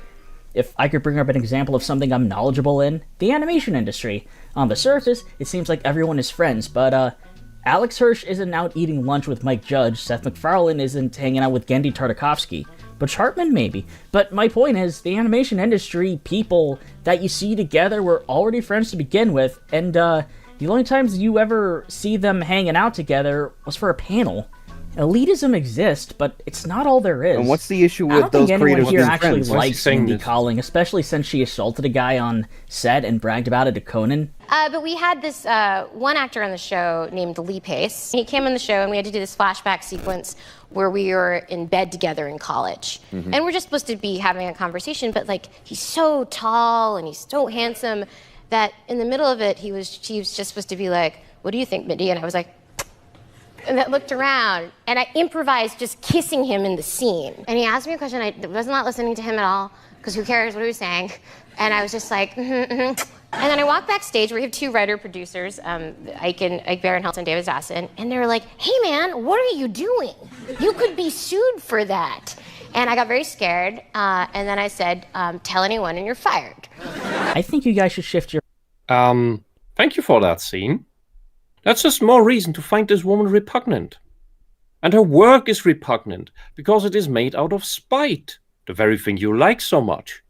If I could bring up an example of something I'm knowledgeable in, the animation industry. On the surface, it seems like everyone is friends, but Alex Hirsch isn't out eating lunch with Mike Judge, Seth MacFarlane isn't hanging out with Gendy Tartakovsky, Butch Hartman maybe. But my point is, the animation industry, people that you see together were already friends to begin with, and the only times you ever see them hanging out together was for a panel. Elitism exists, but it's not all there is. and what's the issue I with don't those think anyone creators here being actually friends? likes saying Mindy this? Kaling, especially since she assaulted a guy on set and bragged about it to Conan. But we had this one actor on the show named Lee Pace. He came on the show and we had to do this flashback sequence where we were in bed together in college. And we're just supposed to be having a conversation, but like he's so tall and he's so handsome that in the middle of it, he was just supposed to be like, "What do you think, Mindy?" And I was like, and I looked around, and I improvised just kissing him in the scene. And he asked me a question. I was not listening to him at all, because who cares what he was saying? And I was just like, And then I walked backstage. We have two writer-producers, Ike Barinholtz and David Zassin, and they were like, "Hey, man, what are you doing? You could be sued for that." And I got very scared, and then I said, "Tell anyone and you're fired." I think you guys should shift your Thank you for that scene. That's just more reason to find this woman repugnant. And her work is repugnant because it is made out of spite, the very thing you like so much.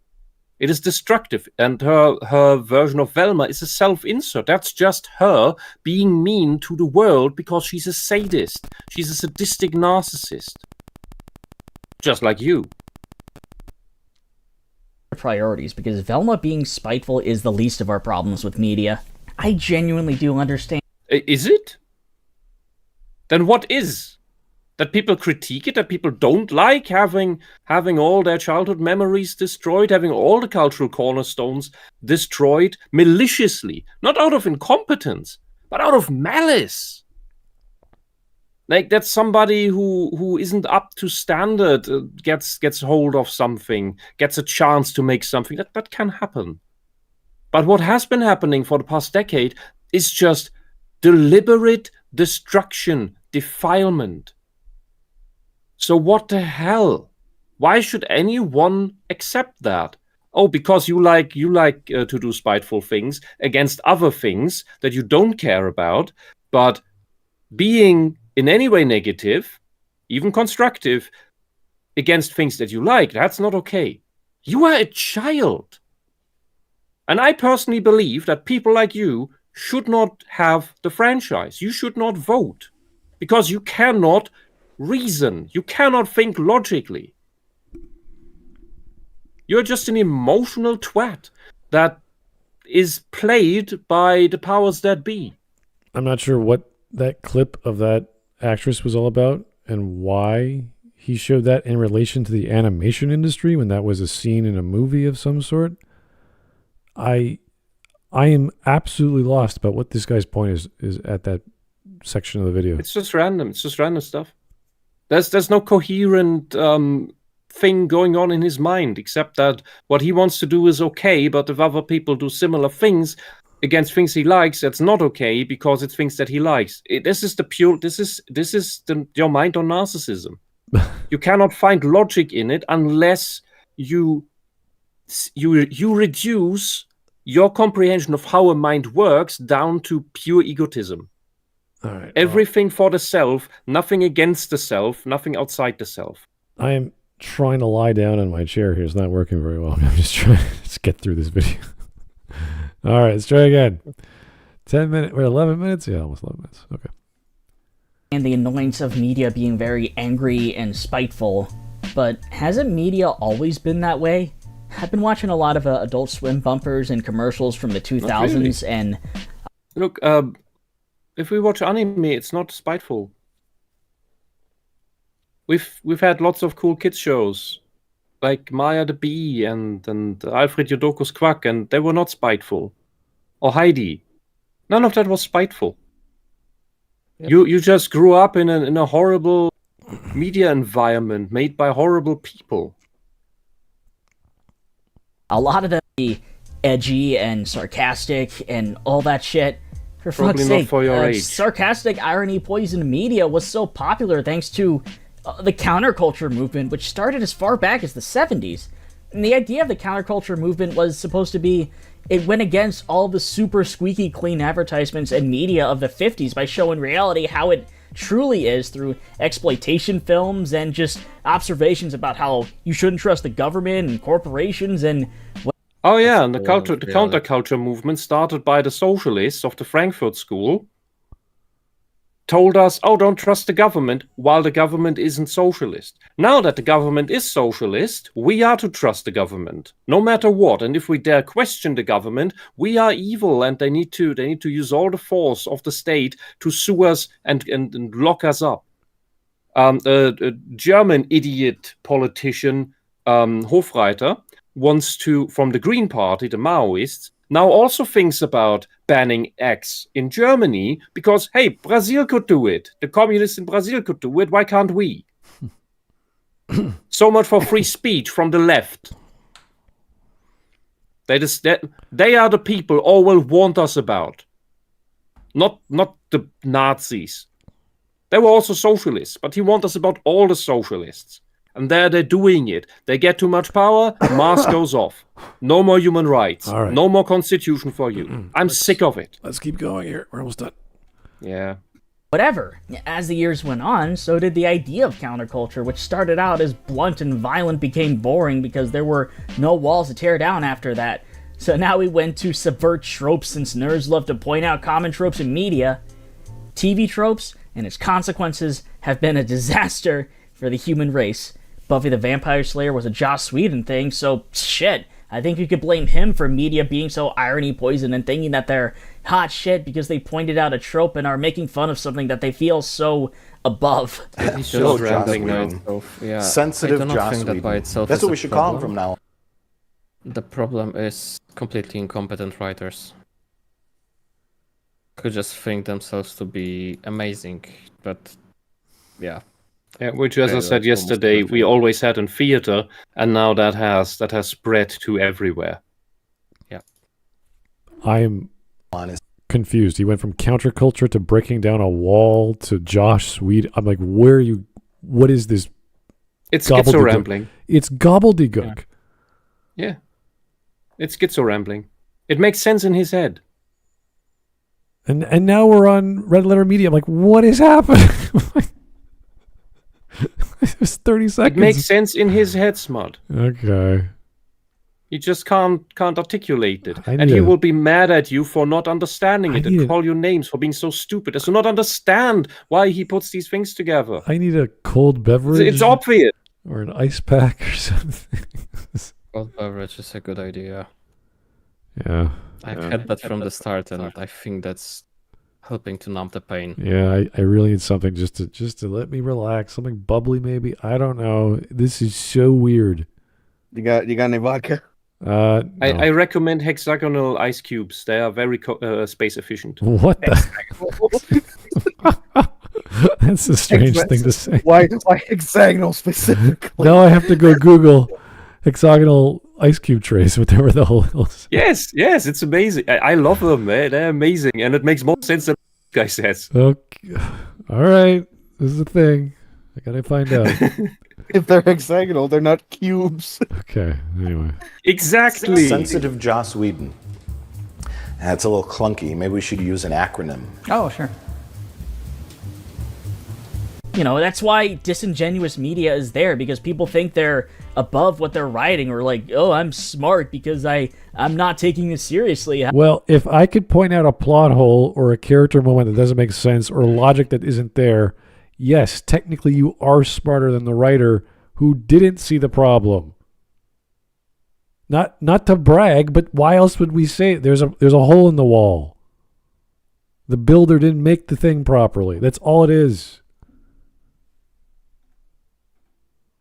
It is destructive, and her version of Velma is a self-insert. That's just her being mean to the world because she's a sadist. She's a sadistic narcissist. Just like you. priorities, because Velma being spiteful is the least of our problems with media. I genuinely do understand. Is it? Then what is? That people critique it, that people don't like having all their childhood memories destroyed, having all the cultural cornerstones destroyed maliciously, not out of incompetence, but out of malice. Like that somebody who isn't up to standard gets hold of something, gets a chance to make something. That can happen. But what has been happening for the past decade is just deliberate destruction, defilement. So what the hell? Why should anyone accept that? Oh, because you like to do spiteful things against other things that you don't care about, but being in any way negative, even constructive, against things that you like, that's not okay. You are a child. And I personally believe that people like you should not have the franchise. You should not vote. Because you cannot reason. You cannot think logically. You're just an emotional twat that is played by the powers that be. I'm not sure what that clip of that actress was all about and why he showed that in relation to the animation industry when that was a scene in a movie of some sort. I am absolutely lost about what this guy's point is at that section of the video. It's just random. It's just random stuff. There's no coherent thing going on in his mind, except that what he wants to do is okay, but if other people do similar things against things he likes, that's not okay because it's things that he likes. This is your mind on narcissism. You cannot find logic in it unless you reduce your comprehension of how a mind works down to pure egotism. All right. Everything for the self, nothing against the self, nothing outside the self. I am trying to lie down in my chair here. It's not working very well. I'm just trying to get through this video. All right, let's try again. 10 minutes, wait, 11 minutes? Yeah, almost 11 minutes. Okay. And the annoyance of media being very angry and spiteful. But hasn't media always been that way? I've been watching a lot of Adult Swim bumpers and commercials from the 2000s, really? And look, if we watch anime, it's not spiteful. We've had lots of cool kids shows, like Maya the Bee and Alfred Yodoko's Quack, and they were not spiteful. Or Heidi. None of that was spiteful. Yep. You just grew up in a horrible media environment made by horrible people. A lot of them be edgy and sarcastic and all that shit. For fuck's sake, for your age. Sarcastic, irony-poisoned media was so popular thanks to the counterculture movement, which started as far back as the 70s. And the idea of the counterculture movement was supposed to be, it went against all the super squeaky clean advertisements and media of the 50s by showing reality how it truly is through exploitation films and just observations about how you shouldn't trust the government and corporations and... Oh yeah, and the counterculture movement started by the socialists of the Frankfurt School told us, oh, don't trust the government, while the government isn't socialist. Now that the government is socialist, we are to trust the government, no matter what. And if we dare question the government, we are evil, and they need to use all the force of the state to sue us and lock us up. A German idiot politician, Hofreiter, wants to, from the Green Party, the Maoists, now also thinks about banning X in Germany because, hey, Brazil could do it. The communists in Brazil could do it. Why can't we? So much for free speech from the left. They are the people Orwell warned us about. Not the Nazis. They were also socialists, but he warned us about all the socialists. And there they're doing it. They get too much power, mask goes off. No more human rights. Right. No more constitution for you. I'm sick of it. Let's keep going here. We're almost done. Yeah. Whatever. As the years went on, so did the idea of counterculture, which started out as blunt and violent became boring because there were no walls to tear down after that. So now we went to subvert tropes since nerds love to point out common tropes in media. TV tropes and its consequences have been a disaster for the human race. Buffy the Vampire Slayer was a Joss Whedon thing, so shit, I think you could blame him for media being so irony-poisoned and thinking that they're hot shit because they pointed out a trope and are making fun of something that they feel so above. So Joss Whedon. Yeah, Sensitive Joss Whedon. That's what we should call him from now on. The problem is completely incompetent writers who just think themselves to be amazing, but yeah. Yeah, which, as I said yesterday, we always had in theater, and now that has spread to everywhere. Yeah, I'm confused. He went from counterculture to breaking down a wall to Josh Whedon. I'm like, where are you? What is this? It's schizo-rambling. It's gobbledygook. Yeah, it's schizo-rambling. It makes sense in his head. And now we're on Red Letter Media. I'm like, what is happening? It was 30 seconds. It makes sense in his head, Smud. Okay. You just can't articulate it. And he will be mad at you for not understanding it and call you names for being so stupid as to not understand why he puts these things together. I need a cold beverage. It's obvious. Or an ice pack or something. Cold beverage is a good idea. Yeah. I've had that from the start, and I think that's helping to numb the pain. Yeah, I really need something just to let me relax. Something bubbly, maybe. I don't know. This is so weird. You got any vodka? I recommend hexagonal ice cubes. They are very space efficient. What the? That's a strange thing to say. Why hexagonal specifically? Now I have to go Google hexagonal ice cube trays, whatever the hell else. Yes, it's amazing. I love them, man. They're amazing, and it makes more sense than the guy says. Okay, all right, this is a thing. I gotta find out. If they're hexagonal, they're not cubes. Okay, anyway. Exactly. Sensitive Joss Whedon. That's a little clunky. Maybe we should use an acronym. Oh, sure. You know, that's why disingenuous media is there, because people think they're above what they're writing, or like, oh, I'm smart because I'm not taking this seriously. Well, if I could point out a plot hole or a character moment that doesn't make sense or logic that isn't there, yes, technically you are smarter than the writer who didn't see the problem. Not to brag, but why else would we say it? There's a hole in the wall. The builder didn't make the thing properly. That's all it is.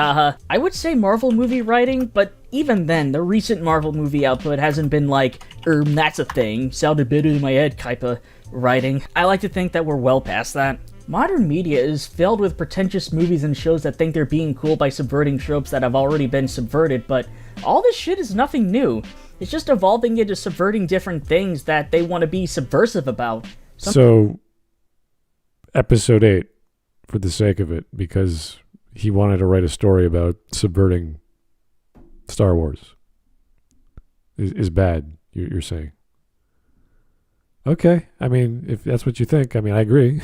I would say Marvel movie writing, but even then, the recent Marvel movie output hasn't been like, that's a thing, sounded better in my head type of writing. I like to think that we're well past that. Modern media is filled with pretentious movies and shows that think they're being cool by subverting tropes that have already been subverted, but all this shit is nothing new. It's just evolving into subverting different things that they want to be subversive about. So, episode 8, for the sake of it, because he wanted to write a story about subverting Star Wars, is bad, you're saying. Okay, I mean, if that's what you think, I mean, I agree.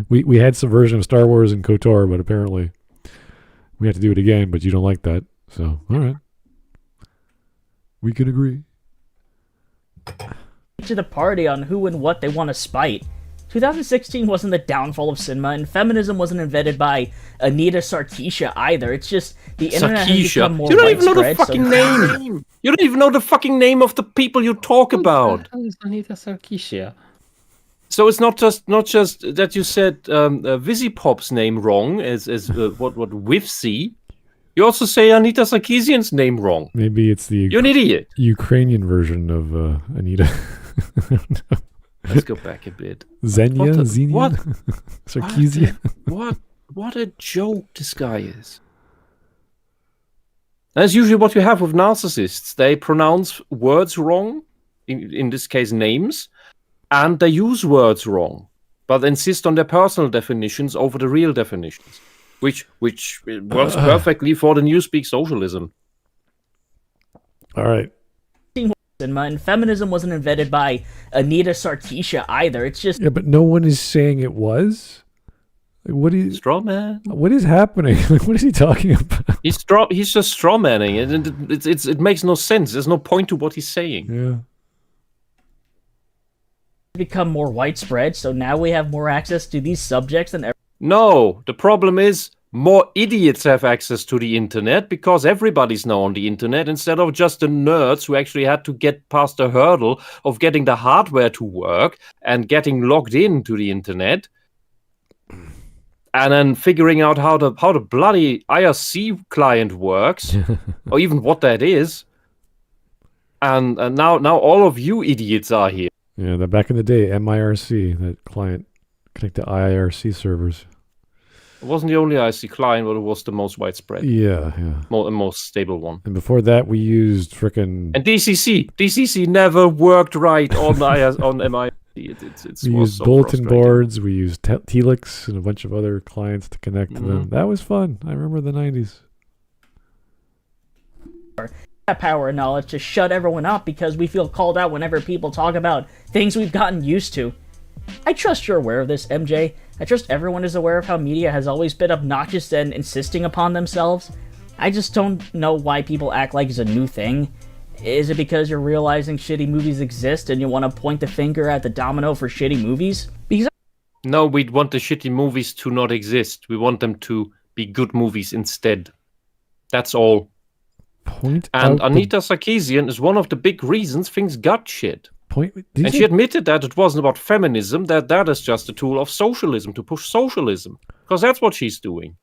we had subversion of Star Wars in KOTOR, but apparently we have to do it again, but you don't like that. So, all right. We can agree. To the party on who and what they want to spite. 2016 wasn't the downfall of cinema, and feminism wasn't invented by Anita Sarkeesian either. It's just the internet has become more widespread. You don't even know the fucking name. You don't even know the fucking name of the people you talk about. Who is Anita Sarkeesian? So it's not just that you said Vizipop's name wrong as what Wifsy. You also say Anita Sarkeesian's name wrong. Maybe it's the You're an idiot. Ukrainian version of Anita. Let's go back a bit. Xenia? What? Sarkeesian? What a joke this guy is. That's usually what you have with narcissists. They pronounce words wrong, in this case names, and they use words wrong, but insist on their personal definitions over the real definitions, which works perfectly for the Newspeak socialism. All right. And feminism wasn't invented by Anita Sarkeesian either. It's just... Yeah, but no one is saying it was? Like, what is... Straw man. What is happening? What is he talking about? He's just straw manning, and it makes no sense. There's no point to what he's saying. Yeah. Become more widespread, so now we have more access to these subjects than ever. No, the problem is more idiots have access to the internet because everybody's now on the internet instead of just the nerds who actually had to get past the hurdle of getting the hardware to work and getting logged into the internet and then figuring out how the bloody IRC client works or even what that is. And now all of you idiots are here. Yeah, back in the day, MIRC, that client connected to IRC servers. It wasn't the only IRC client, but it was the most widespread. Yeah. Most stable one. And before that, we used frickin'... And DCC. DCC never worked right on MIRC. We used bulletin boards, we used Telix and a bunch of other clients to connect to them. That was fun. I remember the 90s. That power and knowledge to shut everyone up because we feel called out whenever people talk about things we've gotten used to. I trust you're aware of this, MJ. I trust everyone is aware of how media has always been obnoxious and insisting upon themselves. I just don't know why people act like it's a new thing. Is it because you're realizing shitty movies exist and you want to point the finger at the domino for shitty movies? No, we want the shitty movies to not exist. We want them to be good movies instead. That's all. And Anita Sarkeesian is one of the big reasons things got shit. And she admitted that it wasn't about feminism, that is just a tool of socialism, to push socialism. Because that's what she's doing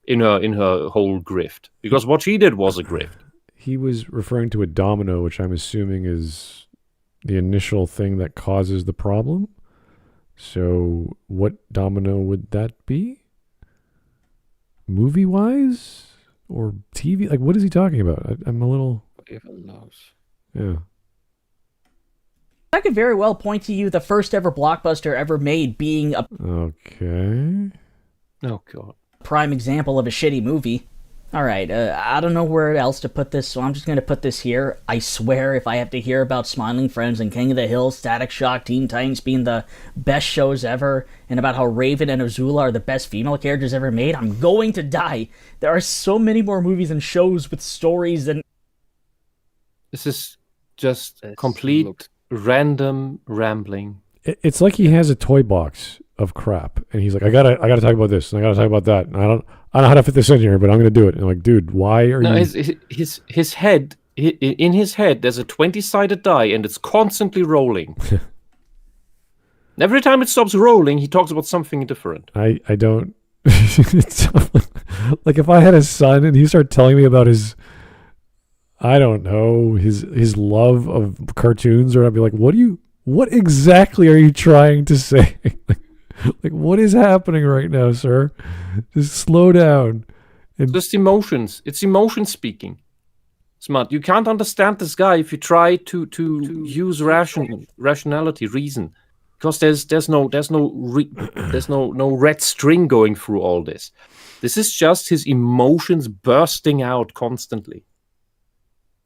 in her whole grift. Because what she did was a grift. he was referring to a domino, which I'm assuming is the initial thing that causes the problem. So what domino would that be? Movie-wise? Or TV? Like, what is he talking about? I'm a little... Even knows. Yeah. I could very well point to you the first ever blockbuster ever made being a Okay. Oh god. prime example of a shitty movie. Alright, I don't know where else to put this, so I'm just gonna put this here. I swear if I have to hear about Smiling Friends and King of the Hill, Static Shock, Teen Titans being the best shows ever, and about how Raven and Azula are the best female characters ever made, I'm going to die. There are so many more movies and shows with stories than... This is just complete random rambling. It's like he has a toy box of crap, and he's like, I gotta talk about this, and I gotta talk about that, and I don't know how to fit this in here, but I'm gonna do it. And I'm like, dude, why are you? His head, in his head, there's a 20-sided die, and it's constantly rolling. Every time it stops rolling, he talks about something different. I don't. It's like if I had a son and he started telling me about his, I don't know, his love of cartoons, or I'd be like, what exactly are you trying to say? Like, what is happening right now, sir? Just slow down. Just emotions. It's emotion speaking. Smart. You can't understand this guy if you try to use rationality, reason, because there's no red string going through all this. This is just his emotions bursting out constantly.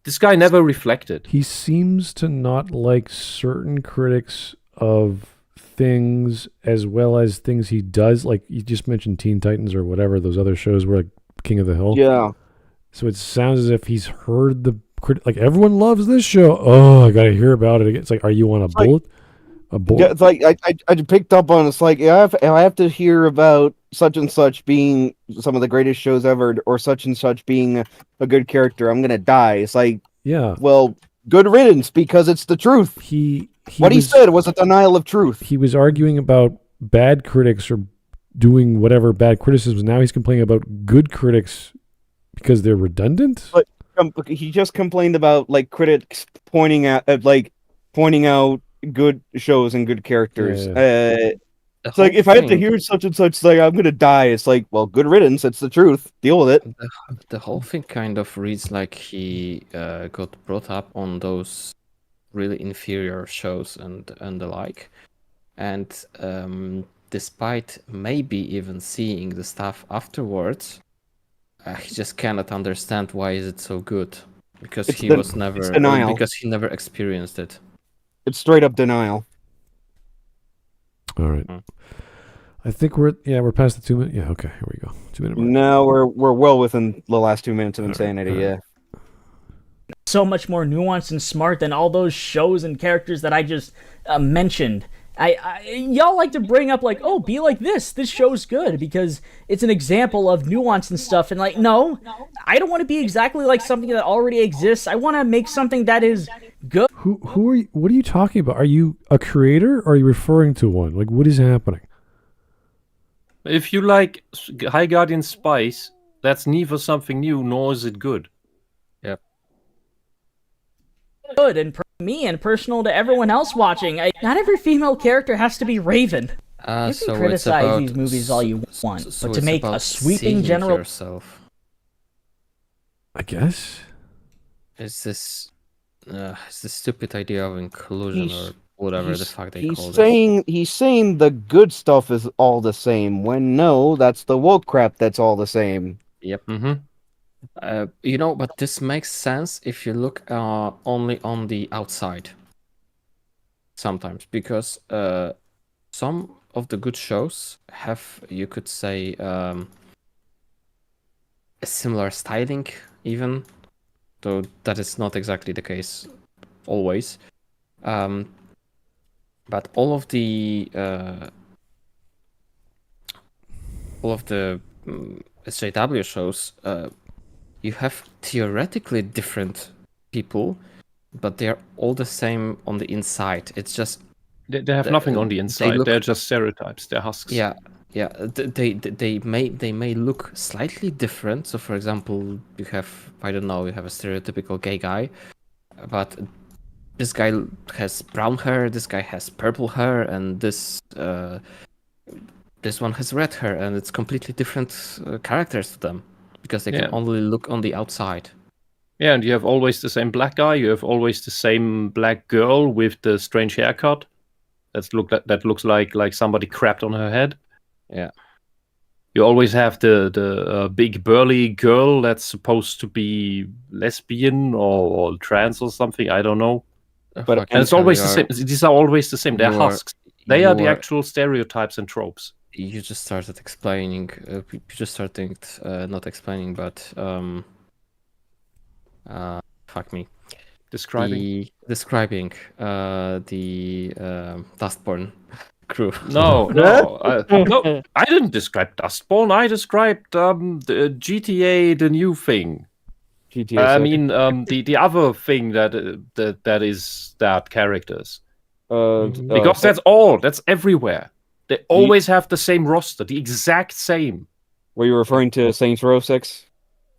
This guy never reflected. He seems to not like certain critics of things as well as things he does. Like you just mentioned Teen Titans or whatever, those other shows were like King of the Hill. Yeah. So it sounds as if he's heard the like everyone loves this show. Oh, I gotta hear about it. It's like, are you on a bullet? Yeah, it's like I picked up on. It's like I have to hear about such and such being some of the greatest shows ever, or such and such being a good character. I'm gonna die. It's like, yeah. Well, good riddance, because it's the truth. He said was a denial of truth. He was arguing about bad critics or doing whatever bad criticisms. Now he's complaining about good critics because they're redundant. But he just complained about like critics pointing out good shows and good characters. Yeah. It's like if I have to hear such and such, like I'm gonna die. It's like, well, good riddance. It's the truth. Deal with it. The whole thing kind of reads like he got brought up on those really inferior shows and the like, and despite maybe even seeing the stuff afterwards, he just cannot understand why is it so good, because he never experienced it. It's straight up denial. All right. I think we're past the 2 minutes. Yeah, okay, here we go. 2 minute mark. No, we're well within the last 2 minutes of insanity. Yeah. So much more nuanced and smart than all those shows and characters that I just mentioned. Y'all like to bring up like, oh, be like this show's good because it's an example of nuance and stuff, and like, no, I don't want to be exactly like something that already exists. I want to make something that is good. Who are you? What are you talking about? Are you a creator or are you referring to one? Like, what is happening? If you like High Guardian Spice, that's neither something new nor is it good. Yep. Good and me and personal to everyone else watching. Not every female character has to be Raven. You can criticize these movies all you want, but to make a sweeping general... yourself. I guess. It's this stupid idea of inclusion or whatever the fuck they call it. He's saying the good stuff is all the same, when no, that's the woke crap that's all the same. Yep. Mm-hmm. But this makes sense if you look only on the outside. Sometimes, because some of the good shows have, you could say, a similar styling, even though that is not exactly the case always. But all of the SJW shows. You have theoretically different people, but they're all the same on the inside. It's just they have nothing on the inside. They're just stereotypes. They're husks. Yeah, Yeah, they may look slightly different. So, for example, you have a stereotypical gay guy, but this guy has brown hair, this guy has purple hair, and this one has red hair, and it's completely different characters to them because they can only look on the outside. Yeah, and you have always the same black guy. You have always the same black girl with the strange haircut. That looks like somebody crapped on her head. Yeah. You always have the big burly girl that's supposed to be lesbian or trans or something. I don't know. And it's always the same. These are always the same. They're husks. They are the actual stereotypes and tropes. You just started explaining. You just started not explaining, but fuck me. Describing the Dustborn crew. No, I didn't describe Dustborn. I described the GTA, the new thing. GTA. I mean, the other thing that is characters. Because that's all. That's everywhere. They always have the same roster, the exact same. Were you referring to Saints Row 6?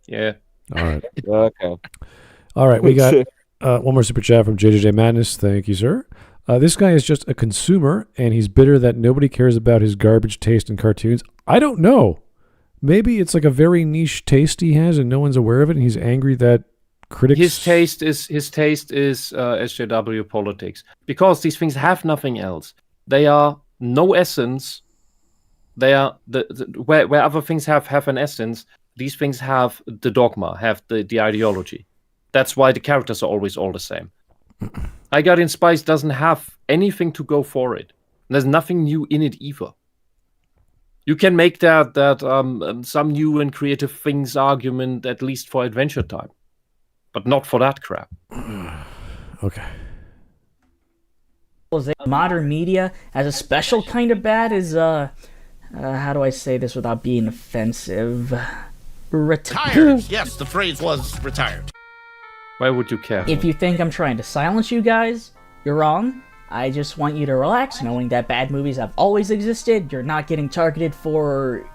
Yeah. All right. Okay. All right. We got one more super chat from JJJ Madness. Thank you, sir. This guy is just a consumer, and he's bitter that nobody cares about his garbage taste in cartoons. I don't know. Maybe it's like a very niche taste he has, and no one's aware of it, and he's angry that critics... His taste is SJW politics. Because these things have nothing else. They are no essence. They are where other things have an essence, these things have the dogma, have the ideology. That's why the characters are always all the same. I Got in Spice doesn't have anything to go for it. There's nothing new in it either. You can make that some new and creative things argument at least for Adventure Time, but not for that crap. Okay. Modern media as a special kind of bad is how do I say this without being offensive? Retired. Yes, the phrase was retired. Why would you care? If you think I'm trying to silence you guys, you're wrong. I just want you to relax, knowing that bad movies have always existed. You're not getting targeted for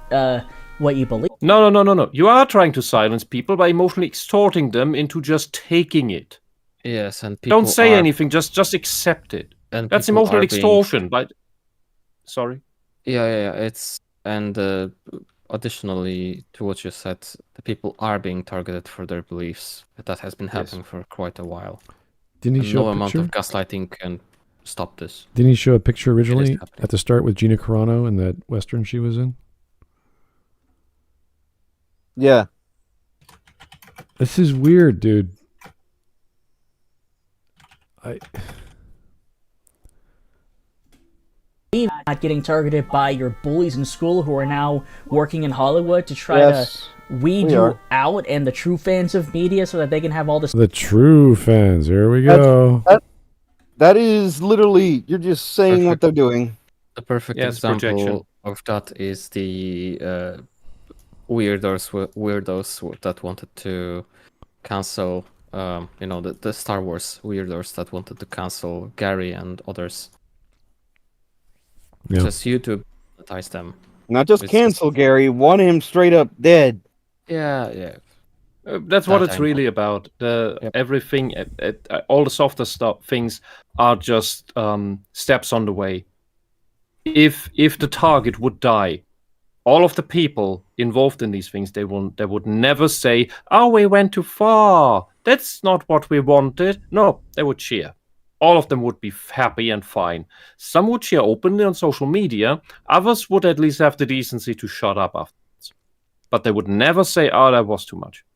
what you believe. No. You are trying to silence people by emotionally extorting them into just taking it. Yes, and people don't say anything. Just accept it. And that's emotional extortion. But sorry. Yeah. It's additionally to what you said, the people are being targeted for their beliefs. That has been happening for quite a while. Didn't he show no a amount picture? of gaslighting can stop this. Didn't he show a picture originally at the start with Gina Carano and that Western she was in? Yeah. This is weird, dude. Not getting targeted by your bullies in school who are now working in Hollywood to try to weed you out and the true fans of media so that they can have all this. The true fans. Here we go. That is literally, you're just saying what they're doing. The perfect example of that is the weirdos that wanted to cancel, the Star Wars weirdos that wanted to cancel Gary and others. Yeah. Just YouTube monetize them. Not just cancel Gary, want him straight up dead. Yeah. That's what it's really about. Everything, all the softer things are just steps on the way. If the target would die, all of the people involved in these things, they would never say, "Oh, we went too far. That's not what we wanted." No, they would cheer. All of them would be happy and fine. Some would cheer openly on social media. Others would at least have the decency to shut up afterwards. But they would never say, "Oh, that was too much."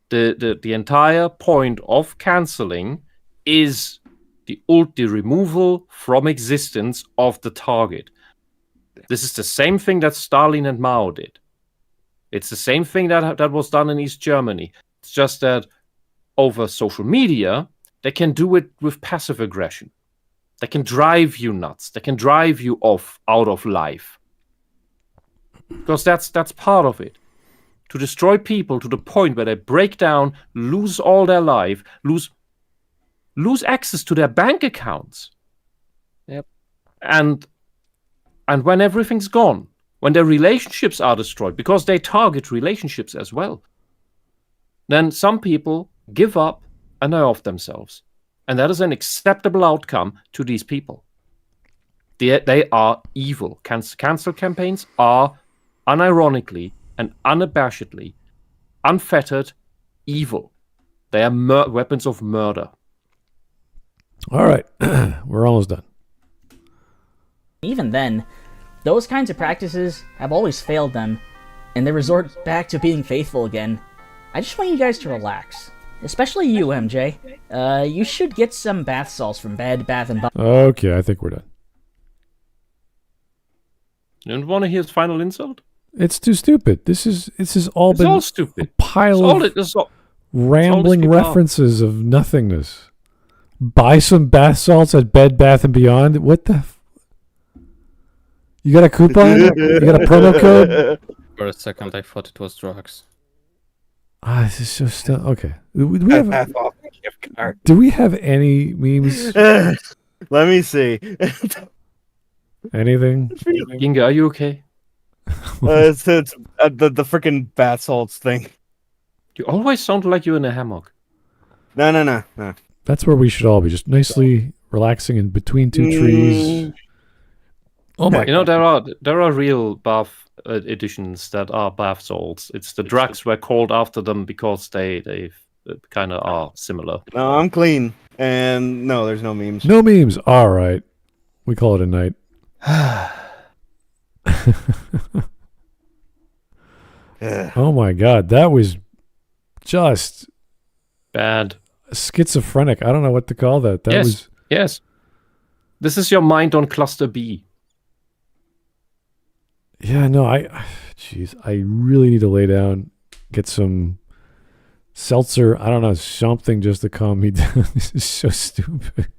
The entire point of canceling is the removal from existence of the target. This is the same thing that Stalin and Mao did. It's the same thing that was done in East Germany. It's just that over social media, they can do it with passive aggression. They can drive you nuts. They can drive you out of life. Because that's part of it. To destroy people to the point where they break down, lose all their life, lose access to their bank accounts. Yep. And And when everything's gone, when their relationships are destroyed, because they target relationships as well, then some people give up and are off themselves. And that is an acceptable outcome to these people. They are evil. Cancel campaigns are unironically and unabashedly, unfettered evil. They are weapons of murder. All right. We're almost done. Even then, those kinds of practices have always failed them, and they resort back to being faithful again. I just want you guys to relax. Especially you, MJ. You should get some bath salts from Bed Bath & Beyond. Okay, I think we're done. You don't want to hear his final insult? It's too stupid. This has all It's been all stupid. a pile of rambling people references of nothingness. Buy some bath salts at Bed Bath & Beyond? What the... You got a coupon? You got a promo code? For a second, I thought it was drugs. This is so still okay. Do we have any memes? Let me see. Anything? Ginga, are you okay? It's the freaking bath salts thing. You always sound like you're in a hammock. No. That's where we should all be, just nicely relaxing in between two trees. Oh my! You know there are real bath editions that are bath salts. It's the drugs were called after them because they kind of are similar. No, I'm clean, and no, there's no memes. No memes. All right, we call it a night. Oh my god, that was just Bad. schizophrenic. I don't know what to call that. That was Yes. This is your mind on cluster B. yeah. No, jeez, I really need to lay down, get some seltzer. I don't know, something just to calm me down. This is so stupid.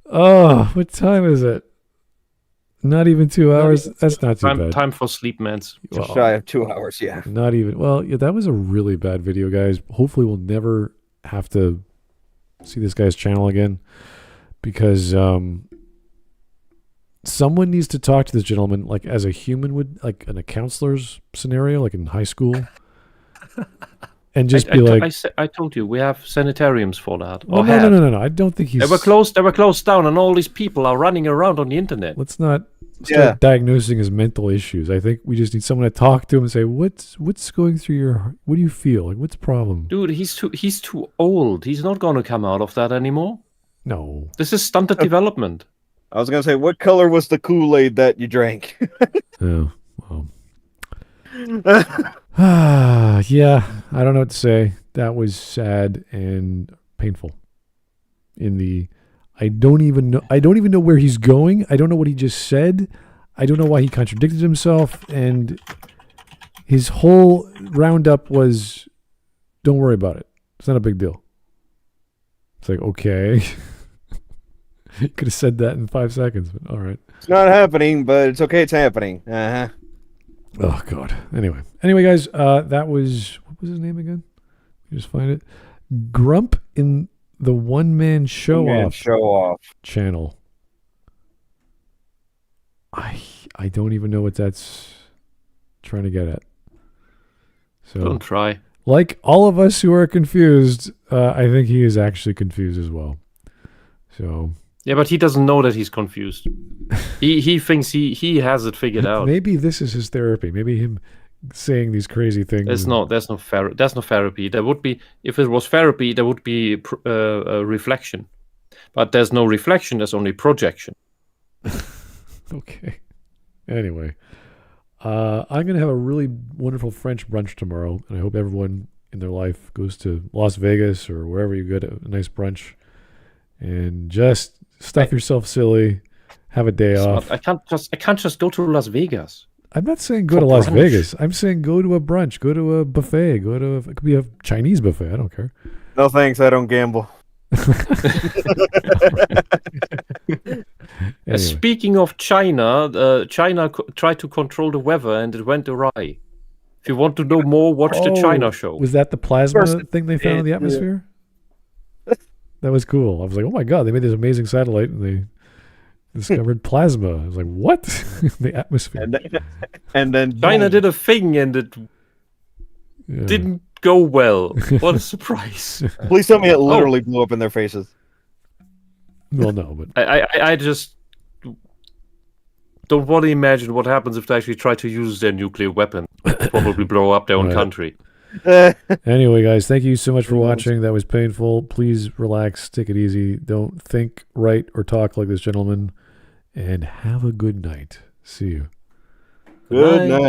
Oh, what time is it? Not even 2 hours. That's not too bad. Time for sleep, meds. Just shy of 2 hours, yeah. Not even. Well, yeah, that was a really bad video, guys. Hopefully, we'll never have to see this guy's channel again, because someone needs to talk to this gentleman like as a human would, like in a counselor's scenario, like in high school, and just be like, I told you we have sanitariums for that. well, no. I don't think he's. They were closed down, and all these people are running around on the internet. Let's not start diagnosing his mental issues. I think we just need someone to talk to him and say, what's going through your heart? What do you feel? Like, what's the problem? Dude, he's too old. He's not going to come out of that anymore. No. This is stunted development. I was gonna say, what color was the Kool-Aid that you drank? Oh, well. Yeah, I don't know what to say. That was sad and painful. I don't even know where he's going. I don't know what he just said. I don't know why he contradicted himself. And his whole roundup was, don't worry about it. It's not a big deal. It's like, okay. You could have said that in 5 seconds, but all right. It's not happening, but it's okay. It's happening. Uh-huh. Oh, God. Anyway, guys, that was, what was his name again? You just find it. Grump in the one-man show-off channel. I don't even know what that's trying to get at. So Don't try. like all of us who are confused, I think he is actually confused as well. So Yeah, but he doesn't know that he's confused. He thinks he has it figured out. maybe this is his therapy. Maybe him saying these crazy things. There's no therapy. There would be, if it was therapy, there would be a reflection. But there's no reflection. There's only projection. Okay. Anyway, I'm gonna have a really wonderful French brunch tomorrow, and I hope everyone in their life goes to Las Vegas or wherever you get a nice brunch, and just stuff yourself silly, have a day off. I can't just go to Las Vegas. I'm not saying go For to Las brunch. Vegas. I'm saying go to a brunch, go to a buffet, it could be a Chinese buffet. I don't care. No thanks, I don't gamble. Anyway. Speaking of China, China tried to control the weather and it went awry. If you want to know more, watch the China show. Was that the plasma First, thing they found in the atmosphere? That was cool. I was like, oh my God, they made this amazing satellite and they discovered plasma. I was like, what? The atmosphere. And then China did a thing and it Yeah. didn't go well. What a surprise. Please tell me it literally blew up in their faces. Well, no, but I just don't want to imagine what happens if they actually try to use their nuclear weapon. Probably blow up their own Right. country. anyway, guys, thank you so much for watching. That was painful. Please relax, take it easy. Don't think, write, or talk like this gentleman. And have a good night. See you. Good night.